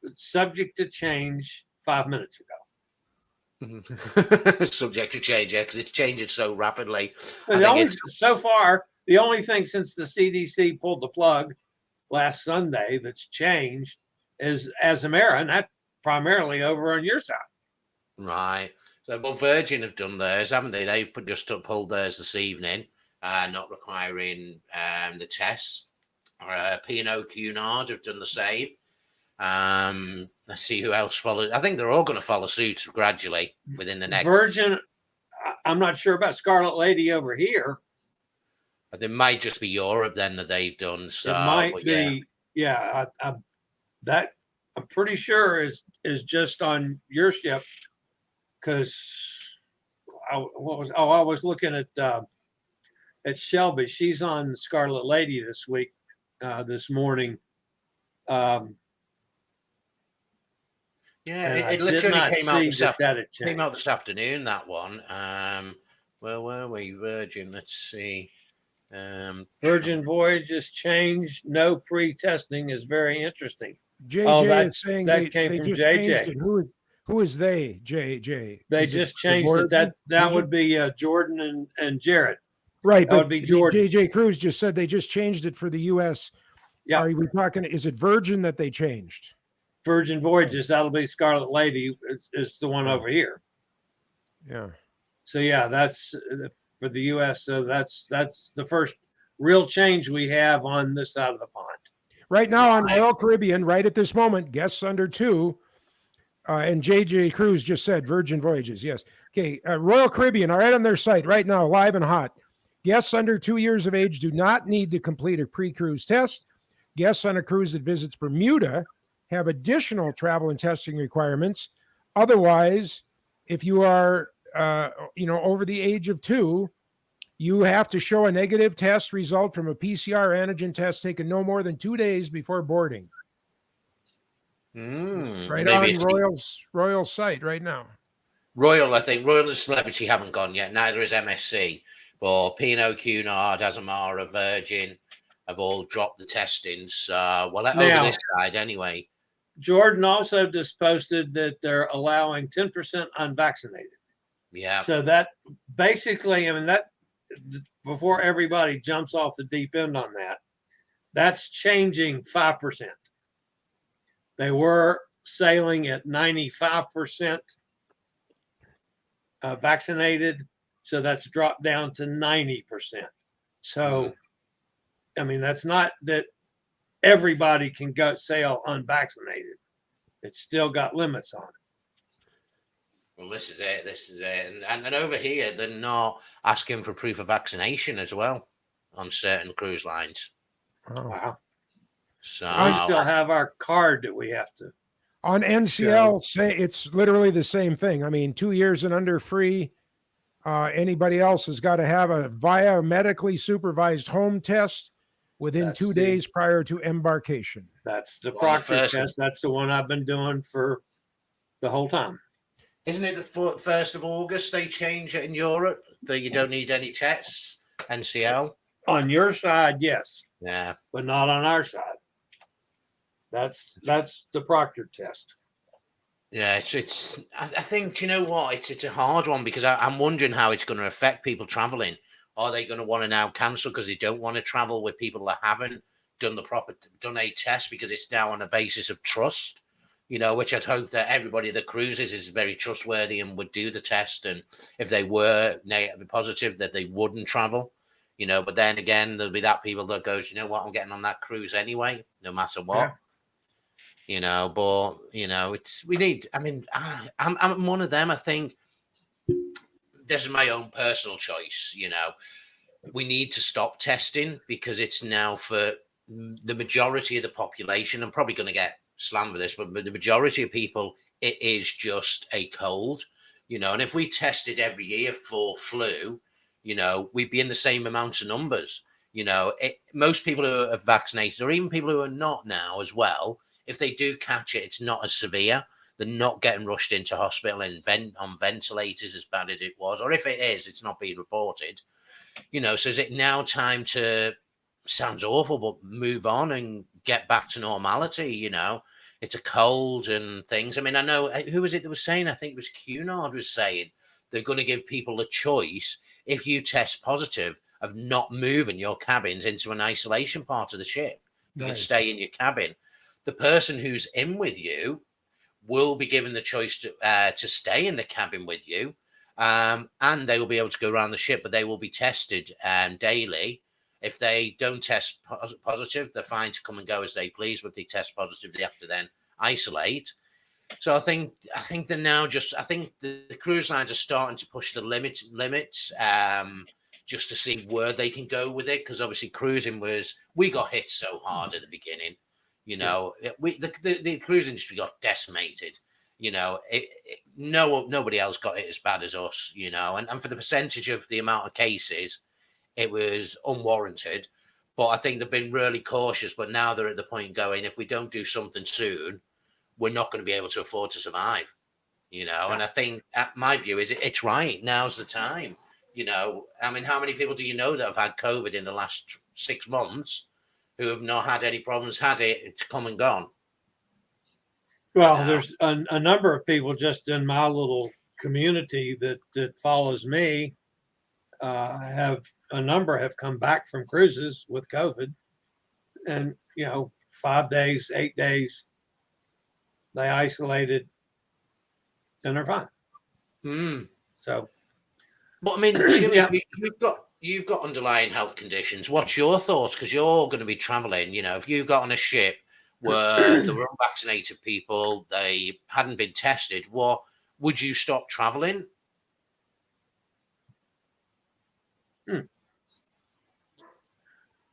Speaker 4: It's subject to change 5 minutes ago.
Speaker 3: Subject to change, because it's changing so rapidly.
Speaker 4: So far, the only thing since the CDC pulled the plug last Sunday that's changed is Azamara, and that's primarily over on your side. Right.
Speaker 3: So, but Virgin have done theirs, haven't they? They just pulled theirs this evening, not requiring the tests. P&O Cunard have done the same. Let's see who else follows. I think they're all going to follow suit gradually within the next.
Speaker 4: Virgin, I'm not sure about Scarlet Lady over here.
Speaker 3: It might just be Europe then that they've done. So
Speaker 4: it might be, that I'm pretty sure is just on your ship, because I was looking at Shelby. She's on Scarlet Lady this week, this morning.
Speaker 3: It literally came out this afternoon. That one. Where were we? Virgin. Let's see.
Speaker 2: Virgin
Speaker 4: Voyages changed. No pre-testing is very interesting.
Speaker 2: JJ is saying
Speaker 4: that came from JJ.
Speaker 2: Who is they? JJ.
Speaker 4: They just changed it. That would be Jordan and Jared.
Speaker 2: Right,
Speaker 4: that would be Jordan.
Speaker 2: JJ Cruz just said they just changed it for the U.S.
Speaker 4: Yeah.
Speaker 2: Are we talking? Is it Virgin that they changed?
Speaker 4: Virgin Voyages. That'll be Scarlet Lady. Is the one over here.
Speaker 2: Yeah.
Speaker 4: So that's for the U.S. So that's the first real change we have on this side of the pond.
Speaker 2: Right now on Royal Caribbean, right at this moment, guests under 2, and JJ Cruz just said Virgin Voyages. Yes. Okay. Royal Caribbean are right on their site right now, live and hot. Guests under 2 years of age do not need to complete a pre-cruise test. Guests on a cruise that visits Bermuda have additional travel and testing requirements. Otherwise, if you are, over the age of 2, you have to show a negative test result from a PCR antigen test taken no more than 2 days before boarding. Right on Royal's site right now.
Speaker 3: I think Royal and Celebrity haven't gone yet. Neither is MSC. But P&O Cunard, Azamara, Virgin have all dropped the testing. So, over this side anyway.
Speaker 4: Jordan also just posted that they're allowing 10% unvaccinated.
Speaker 3: Yeah.
Speaker 4: So that basically, that before everybody jumps off the deep end on that, that's changing 5%. They were sailing at 95% vaccinated, so that's dropped down to 90%. So, that's not that everybody can go sail unvaccinated. It's still got limits on it.
Speaker 3: Well, this is it. And over here, they're not asking for proof of vaccination as well on certain cruise lines.
Speaker 2: Oh.
Speaker 4: Wow.
Speaker 3: So
Speaker 4: we still have our card that we have to.
Speaker 2: On NCL, say it's literally the same thing. 2 years and under free. Anybody else has got to have a via medically supervised home test within 2 days prior to embarkation.
Speaker 4: That's the proctor test. That's the one I've been doing for the whole time.
Speaker 3: Isn't it the 1st of August they change it in Europe that you don't need any tests? NCL?
Speaker 4: On your side, yes.
Speaker 3: Yeah.
Speaker 4: But not on our side. That's the Proctor test.
Speaker 3: Yeah, I think, you know what? It's a hard one because I'm wondering how it's going to affect people traveling. Are they going to want to now cancel because they don't want to travel with people that haven't done a test, because it's now on a basis of trust, which I'd hope that everybody that cruises is very trustworthy and would do the test. And if they were negative positive, that they wouldn't travel, but then again, there'll be that people that goes, you know what, I'm getting on that cruise anyway, no matter what.
Speaker 4: Yeah.
Speaker 3: But we need. I mean, I'm one of them. I think this is my own personal choice. We need to stop testing because it's now for the majority of the population. I'm probably going to get slammed for this, but the majority of people, it is just a cold. And if we tested every year for flu, we'd be in the same amount of numbers. Most people who are vaccinated, or even people who are not now as well, if they do catch it, it's not as severe. They're not getting rushed into hospital and on ventilators as bad as it was. Or if it is, it's not being reported. So is it now time to, sounds awful, but move on and get back to normality? It's a cold and things. I mean, I know, who was it that was saying? I think it was Cunard was saying they're going to give people a choice, if you test positive, of not moving your cabins into an isolation part of the ship. You can stay in your cabin. The person who's in with you will be given the choice to stay in the cabin with you, and they will be able to go around the ship, but they will be tested daily. If they don't test positive, they're fine to come and go as they please. But if they test positive, they have to then isolate. So I think they're now I think the cruise lines are starting to push the limits, just to see where they can go with it. Because obviously cruising we got hit so hard at the beginning. The cruise industry got decimated. Nobody else got it as bad as us. And for the percentage of the amount of cases, it was unwarranted. But I think they've been really cautious. But now they're at the point going, if we don't do something soon, we're not going to be able to afford to survive. And I think my view is it's right. Now's the time. I mean, how many people do you know that have had COVID in the last 6 months who have not had any problems, had it, it's come and gone?
Speaker 4: Well, there's a number of people just in my little community that follows me. A number have come back from cruises with COVID, and 5 days, 8 days, they isolated, and they're fine. So,
Speaker 3: but I mean, Chillie, you've got underlying health conditions. What's your thoughts? Because you're going to be traveling. If you got on a ship where there were unvaccinated people, they hadn't been tested, would you stop traveling?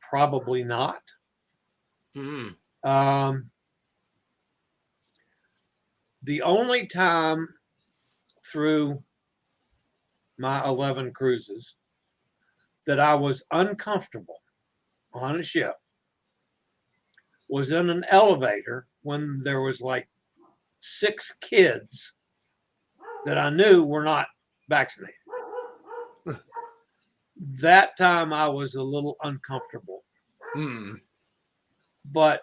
Speaker 4: Probably not. The only time through my 11 cruises that I was uncomfortable on a ship was in an elevator when there was like 6 kids that I knew were not vaccinated. That time I was a little uncomfortable. But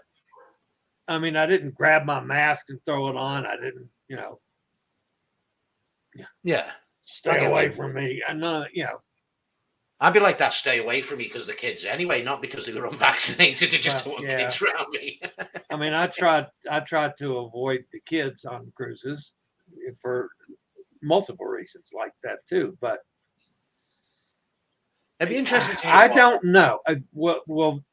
Speaker 4: I mean, I didn't grab my mask and throw it on. I didn't, stay away from me. I know,
Speaker 3: I'd be like that, stay away from me because the kids anyway, not because they were unvaccinated. They just don't want kids around me.
Speaker 4: I mean, I tried to avoid the kids on cruises for multiple reasons like that too. But
Speaker 3: it'd be interesting to hear.
Speaker 4: I don't know. Will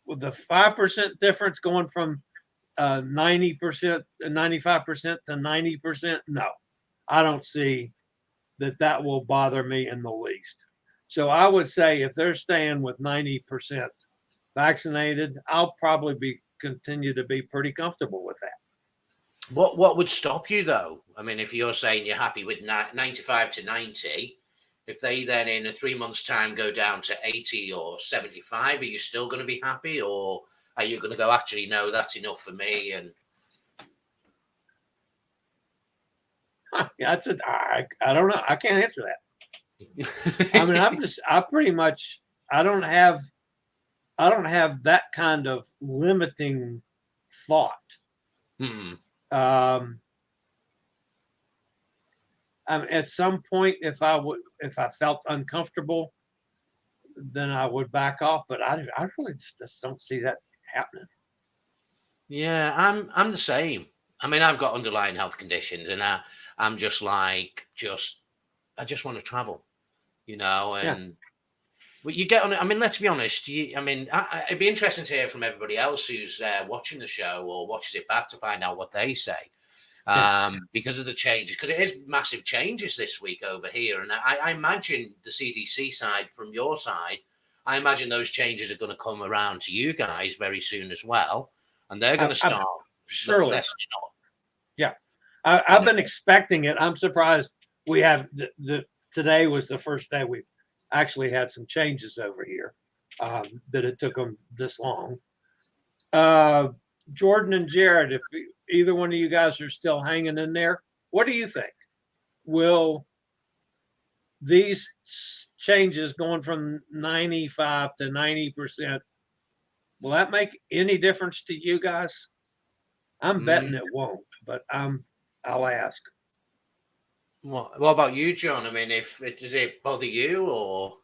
Speaker 4: the 5% difference going from 90%, 95% to 90%? No, I don't see that will bother me in the least. So I would say if they're staying with 90% vaccinated, I'll probably continue to be pretty comfortable with that.
Speaker 3: What would stop you though? I mean, if you're saying you're happy with 95 to 90, if they then in 3 months' time go down to 80 or 75, are you still going to be happy, or are you going to go, actually, no, that's enough for me? And
Speaker 4: yeah, I don't know. I can't answer that. I mean, I don't have that kind of limiting thought.
Speaker 3: Hmm.
Speaker 4: At some point, if I felt uncomfortable, then I would back off. But I really just don't see that happening.
Speaker 3: Yeah, I'm the same. I mean, I've got underlying health conditions, and I'm just like, I just want to travel, and well, you get on it. I mean, let's be honest. It'd be interesting to hear from everybody else who's watching the show or watches it back to find out what they say. Because of the changes, because it is massive changes this week over here. And I imagine the CDC side, from your side, I imagine those changes are going to come around to you guys very soon as well. And they're going to start
Speaker 4: surely.
Speaker 3: lessening up.
Speaker 4: Yeah. I've been expecting it. I'm surprised we have today was the first day we actually had some changes over here, that it took them this long. Jordan and Jared, if either one of you guys are still hanging in there, what do you think? Will these changes going from 95 to 90%, will that make any difference to you guys? I'm betting it won't, but I'll ask.
Speaker 3: What about you, John? I mean, does it bother you, or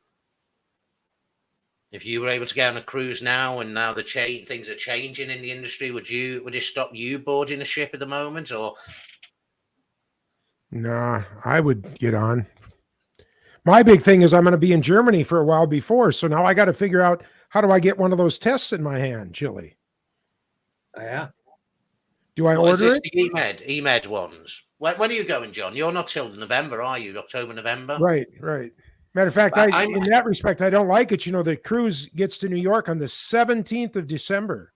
Speaker 3: if you were able to get on a cruise now and now things are changing in the industry, would it stop you boarding a ship at the moment, or?
Speaker 2: Nah, I would get on. My big thing is I'm going to be in Germany for a while before. So now I got to figure out, how do I get one of those tests in my hand, Chillie?
Speaker 4: Yeah.
Speaker 2: Do I order it?
Speaker 3: The EMED ones. When are you going, John? You're not till November, are you? October, November?
Speaker 2: Right. Matter of fact, in that respect, I don't like it. The cruise gets to New York on the 17th of December.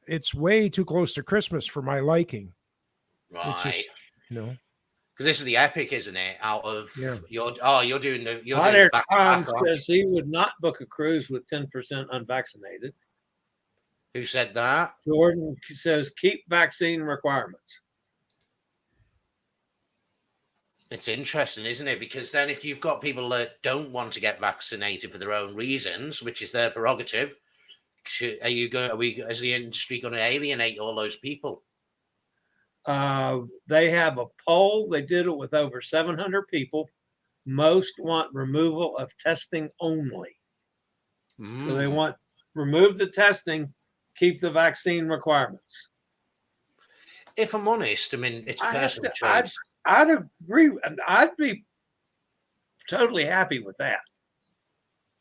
Speaker 2: It's way too close to Christmas for my liking.
Speaker 3: Right.
Speaker 2: It's just,
Speaker 3: because this is the epic, isn't it? Out of you're doing the
Speaker 4: Tom says he would not book a cruise with 10% unvaccinated.
Speaker 3: Who said that?
Speaker 4: Jordan says keep vaccine requirements.
Speaker 3: It's interesting, isn't it? Because then if you've got people that don't want to get vaccinated for their own reasons, which is their prerogative, is the industry going to alienate all those people?
Speaker 4: They have a poll. They did it with over 700 people. Most want removal of testing only. So they want remove the testing, keep the vaccine requirements.
Speaker 3: If I'm honest, I mean, it's personal choice.
Speaker 4: I'd agree. I'd be totally happy with that.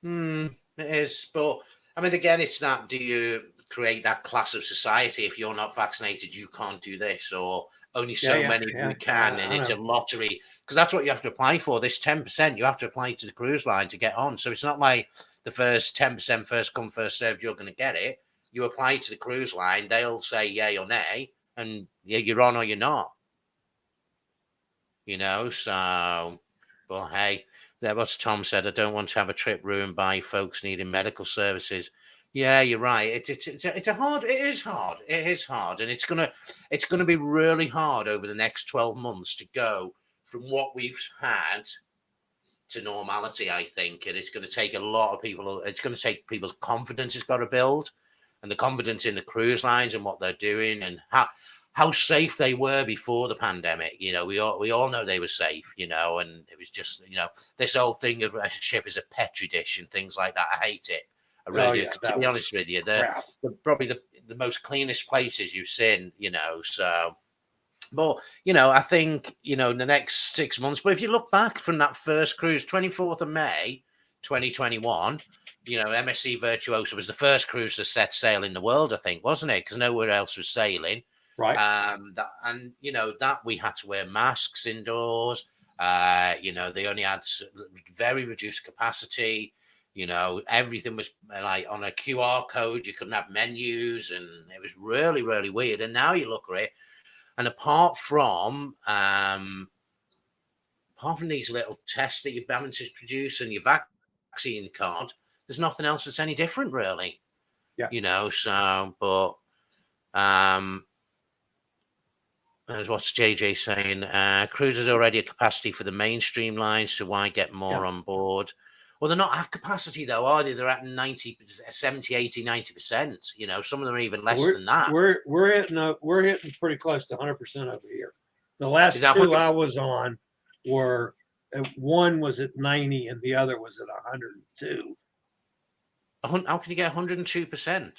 Speaker 3: It is. But I mean, again, it's not, do you create that class of society? If you're not vaccinated, you can't do this, or only so many of you can. And it's a lottery, because that's what you have to apply for. This 10%, you have to apply to the cruise line to get on. So it's not like the first 10%, first come, first served, you're going to get it. You apply to the cruise line, they'll say yay or nay, and you're on or you're not. So, but hey, what's Tom said, I don't want to have a trip ruined by folks needing medical services. Yeah, you're right. It is hard, and it's gonna be really hard over the next 12 months to go from what we've had to normality, I think. And it's going to take a lot of people. It's going to take people's confidence has got to build, and the confidence in the cruise lines and what they're doing, and how safe they were before the pandemic. We all know they were safe, and it was just, this old thing of a ship is a petri dish and things like that. I hate it. I really do. To be honest with you, they're probably the most cleanest places you've seen, so. But, I think, in the next 6 months, but if you look back from that first cruise, 24th of May, 2021, MSC Virtuosa was the first cruise to set sail in the world, I think, wasn't it? Because nowhere else was sailing.
Speaker 4: Right.
Speaker 3: That we had to wear masks indoors. They only had very reduced capacity. Everything was like on a QR code. You couldn't have menus, and it was really, really weird. And now you look at it, and apart from these little tests that you're bound to produce and your vaccine card, there's nothing else that's any different, really.
Speaker 4: Yeah.
Speaker 3: So, but what's JJ saying? Cruise is already a capacity for the mainstream lines, so why get more on board? Well, they're not at capacity though, are they? They're at 90, 70, 80, 90%. You know, some of them are even less than that.
Speaker 4: We're hitting pretty close to 100% over here. The last
Speaker 3: Is that
Speaker 4: two
Speaker 3: 100%?
Speaker 4: I was on were one was at 90 and the other was at 102.
Speaker 3: How can you get 102%?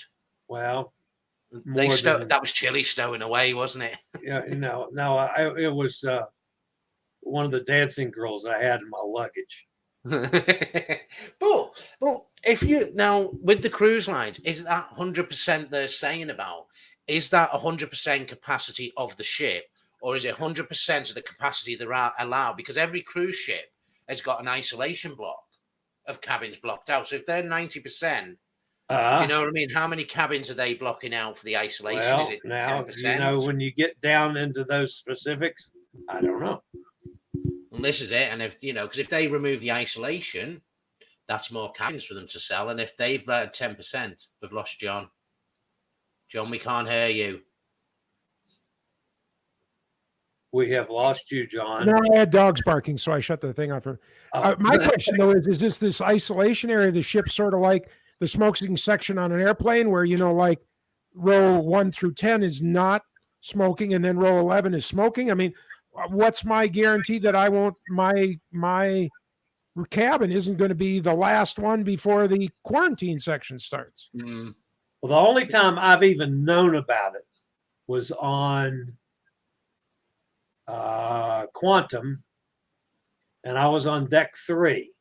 Speaker 4: Well,
Speaker 3: That was Chillie stowing away, wasn't it?
Speaker 4: Yeah, no, it was one of the dancing girls I had in my luggage.
Speaker 3: but if you now with the cruise lines, is that 100% they're saying about? Is that 100% capacity of the ship, or is it 100% of the capacity they're allowed? Because every cruise ship has got an isolation block of cabins blocked out. So if they're 90%, do you know what I mean? How many cabins are they blocking out for the isolation?
Speaker 4: Well,
Speaker 3: Is it
Speaker 4: now
Speaker 3: 10%?
Speaker 4: when you get down into those specifics, I don't know.
Speaker 3: And this is it. And if because if they remove the isolation, that's more cabins for them to sell. And if they've 10%, we've lost John. John, we can't hear you.
Speaker 4: We have lost you, John.
Speaker 2: No, I had dogs barking, so I shut the thing off. My question though is this isolation area of the ship sort of like the smoking section on an airplane where, like row 1 through 10 is not smoking and then row 11 is smoking? I mean, what's my guarantee that I won't, my cabin isn't going to be the last one before the quarantine section starts?
Speaker 3: Mm.
Speaker 4: Well, the only time I've even known about it was on Quantum, and I was on deck 3.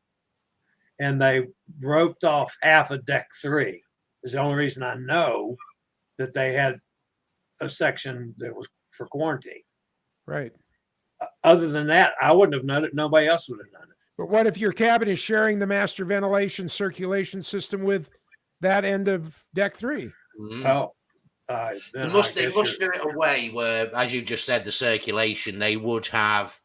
Speaker 4: And they roped off half of deck 3. Is the only reason I know that they had a section that was for quarantine.
Speaker 2: Right.
Speaker 4: Other than that, I wouldn't have known it. Nobody else would have known it.
Speaker 2: But what if your cabin is sharing the master ventilation circulation system with that end of deck 3?
Speaker 3: Mm.
Speaker 4: Oh,
Speaker 3: they must do it a way where, as you just said, the circulation, they would have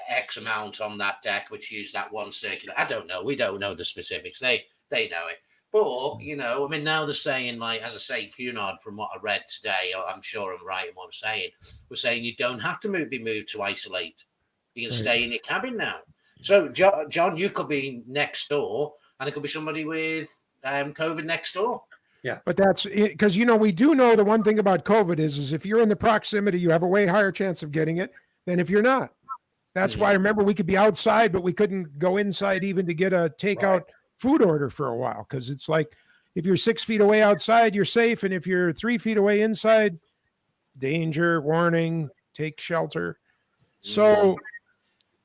Speaker 3: X amount on that deck, which use that one circular. I don't know. We don't know the specifics. They know it. But, I mean, now they're saying, like, as I say, Cunard, from what I read today, I'm sure I'm right in what I'm saying, we're saying you don't have to be moved to isolate. You can stay in your cabin now. So, John, you could be next door, and it could be somebody with COVID next door.
Speaker 2: Yeah. But that's it, because, we do know the one thing about COVID is if you're in the proximity, you have a way higher chance of getting it than if you're not. That's why, remember, we could be outside, but we couldn't go inside even to get a takeout food order for a while. Because it's like, if you're 6 feet away outside, you're safe. And if you're 3 feet away inside, danger, warning, take shelter. So,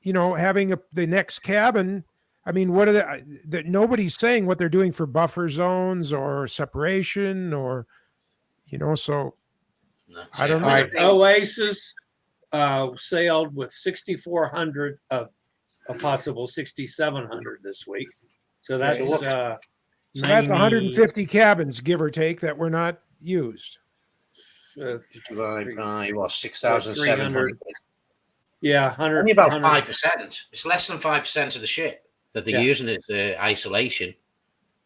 Speaker 2: having the next cabin, I mean, what are that nobody's saying what they're doing for buffer zones or separation or, so I don't know.
Speaker 4: All right, Oasis sailed with 6,400 of a possible 6,700 this week. So that's
Speaker 2: that's 150 cabins, give or take, that were not used.
Speaker 3: Divided by what, 6,700?
Speaker 4: Yeah, 100.
Speaker 3: Only about 5%. It's less than 5% of the ship that they're using as isolation.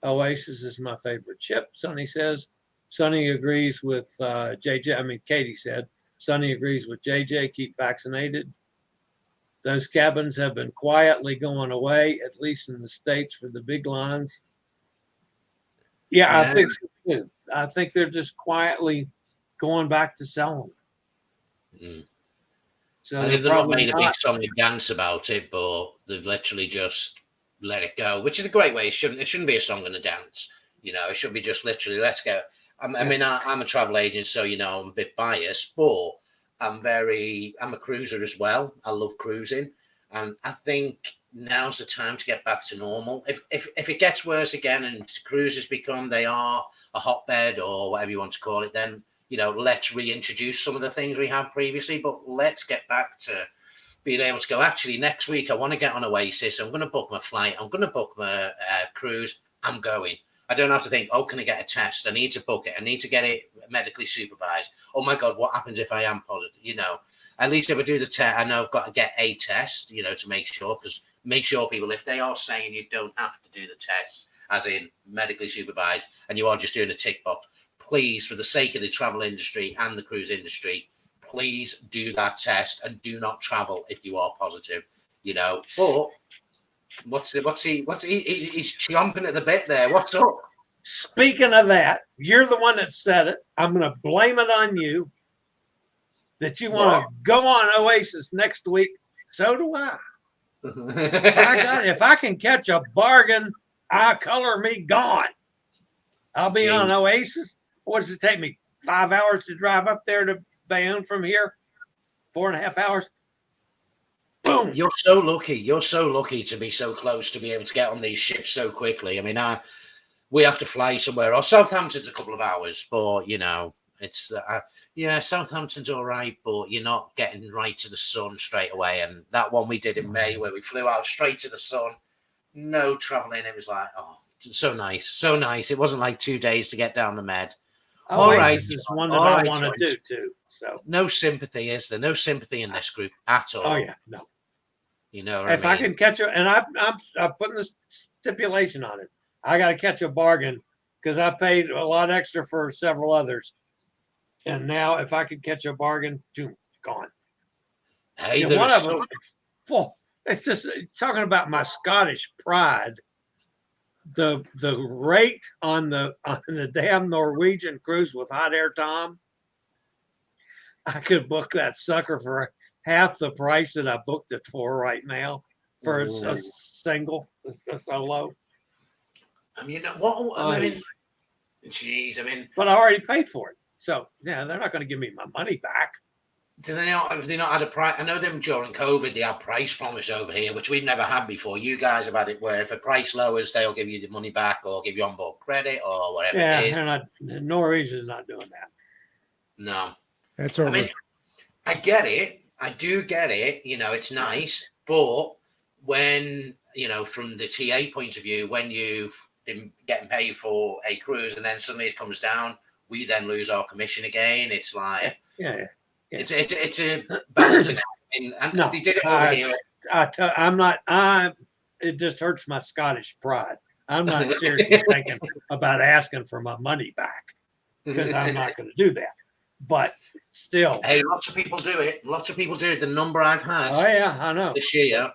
Speaker 4: Oasis is my favorite ship, Sonny says. Sonny agrees with JJ. I mean, Katie said. Sonny agrees with JJ. Keep vaccinated. Those cabins have been quietly going away, at least in the States, for the big lines. Yeah, I think so too. I think they're just quietly going back to selling.
Speaker 3: Mm.
Speaker 4: So
Speaker 3: I think they've not made a big song and dance about it, but they've literally just let it go, which is a great way. It shouldn't be a song and a dance. It should be just literally let's go. I mean, I'm a travel agent, so I'm a bit biased, but I'm a cruiser as well. I love cruising, and I think now's the time to get back to normal. If it gets worse again and cruises they are a hotbed or whatever you want to call it, then let's reintroduce some of the things we had previously. But let's get back to being able to go. Actually, next week I want to get on Oasis. I'm going to book my flight. I'm going to book my cruise. I'm going. I don't have to think, can I get a test? I need to book it. I need to get it medically supervised. Oh my God, what happens if I am positive? At least if I do the test, I know I've got to get a test, to make sure, because make sure people, if they are saying you don't have to do the tests, as in medically supervised, and you are just doing a tick box, please, for the sake of the travel industry and the cruise industry, please do that test and do not travel if you are positive, But He's chomping at the bit there. What's up?
Speaker 4: Speaking of that, you're the one that said it. I'm going to blame it on you that you want to go on Oasis next week. So do I. By God, if I can catch a bargain, color me gone. I'll be on Oasis. What does it take me? 5 hours to drive up there to Bayonne from here? 4.5 hours? Boom.
Speaker 3: You're so lucky. You're so lucky to be so close to be able to get on these ships so quickly. I mean, we have to fly somewhere. Or Southampton's a couple of hours, but you know, it's Southampton's all right, but you're not getting right to the sun straight away. And that one we did in May, where we flew out straight to the sun, no traveling. It was like, oh, so nice, so nice. It wasn't like 2 days to get down the Med.
Speaker 4: All right, this is one that I want to do too. So
Speaker 3: no sympathy, is there? No sympathy in this group at all.
Speaker 4: Oh yeah, no.
Speaker 3: You know,
Speaker 4: if I can catch it, and I'm putting this stipulation on it. I got to catch a bargain because I paid a lot extra for several others, and now if I could catch a bargain, boom, gone.
Speaker 3: Hey,
Speaker 4: and one of them, well, it's just talking about my Scottish pride. The rate on the damn Norwegian cruise with Hot Air Tom, I could book that sucker for half the price that I booked it for right now for a single, a solo.
Speaker 3: I mean, what? I mean, geez, I mean,
Speaker 4: but I already paid for it, so yeah, they're not going to give me my money back.
Speaker 3: Do they not? Have they not had a price? I know them during COVID, they had price promise over here, which we've never had before. You guys have had it where if a price lowers, they'll give you the money back or give you onboard credit or whatever it is.
Speaker 4: Yeah, Norwegian's not doing that.
Speaker 3: No,
Speaker 2: that's over.
Speaker 3: I mean, I get it. I do get it. You know, it's nice, but when from the TA point of view, when you've been getting paid for a cruise and then suddenly it comes down, we then lose our commission again. It's like,
Speaker 4: yeah.
Speaker 3: It's a balancing act. And
Speaker 4: no,
Speaker 3: they did it over here.
Speaker 4: I'm not. It just hurts my Scottish pride. I'm not seriously thinking about asking for my money back because I'm not going to do that. But still,
Speaker 3: hey, lots of people do it. Lots of people do it. The number I've had.
Speaker 4: Oh yeah, I know.
Speaker 3: This year,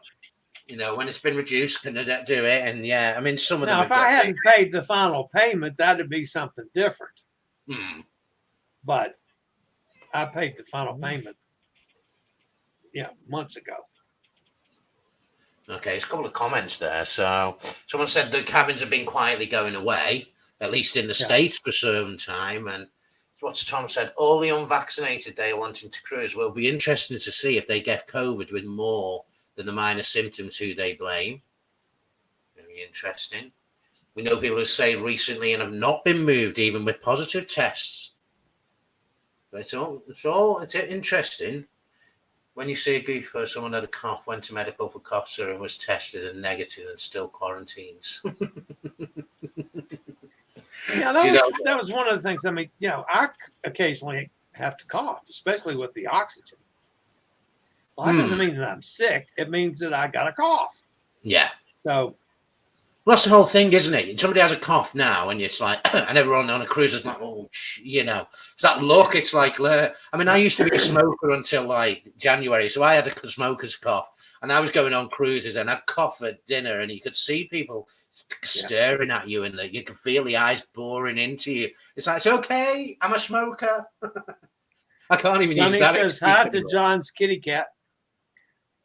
Speaker 3: when it's been reduced, can they do it? And yeah, I mean, some of them.
Speaker 4: Now, if I hadn't paid the final payment, that'd be something different. But I paid the final payment, months ago.
Speaker 3: Okay, there's a couple of comments there. So someone said the cabins have been quietly going away, at least in the States for some time. And what's Tom said, all the unvaccinated they are wanting to cruise will be interesting to see if they get COVID with more than the minor symptoms who they blame. Very interesting. We know people who say recently and have not been moved even with positive tests. But it's interesting when you see a goof where someone had a cough, went to medical for cough serum, was tested and negative and still quarantines.
Speaker 4: Yeah, that was one of the things. I mean, I occasionally have to cough, especially with the oxygen. Well, that doesn't mean that I'm sick. It means that I got a cough.
Speaker 3: Yeah.
Speaker 4: So.
Speaker 3: Well, that's the whole thing, isn't it? Somebody has a cough now, and it's like, and everyone on a cruise is like, it's that look. It's like, I mean, I used to be a smoker until like January, so I had a smoker's cough, and I was going on cruises, and I'd cough at dinner, and you could see people staring at you, and you could feel the eyes boring into you. It's like, it's okay, I'm a smoker. I can't even use that.
Speaker 4: Says hi to John's kitty cat,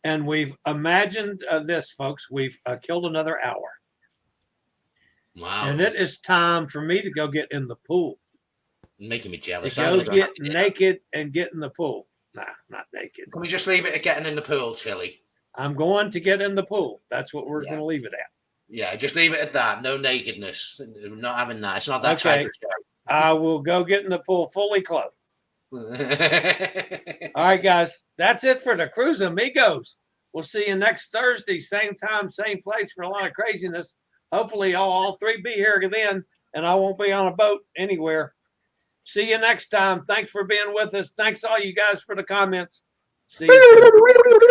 Speaker 4: and we've imagined this, folks. We've killed another hour.
Speaker 3: Wow.
Speaker 4: And it is time for me to go get in the pool.
Speaker 3: Making me jealous.
Speaker 4: To go get naked and get in the pool. Nah, not naked.
Speaker 3: Can we just leave it at getting in the pool, Chillie?
Speaker 4: I'm going to get in the pool. That's what we're going to leave it at.
Speaker 3: Yeah, just leave it at that. No nakedness. I'm not having that. It's not that type of show.
Speaker 4: I will go get in the pool fully clothed. All right, guys. That's it for the Cruise Amigos. We'll see you next Thursday. Same time, same place for a lot of craziness. Hopefully all three be here then, and I won't be on a boat anywhere. See you next time. Thanks for being with us. Thanks all you guys for the comments. See you soon.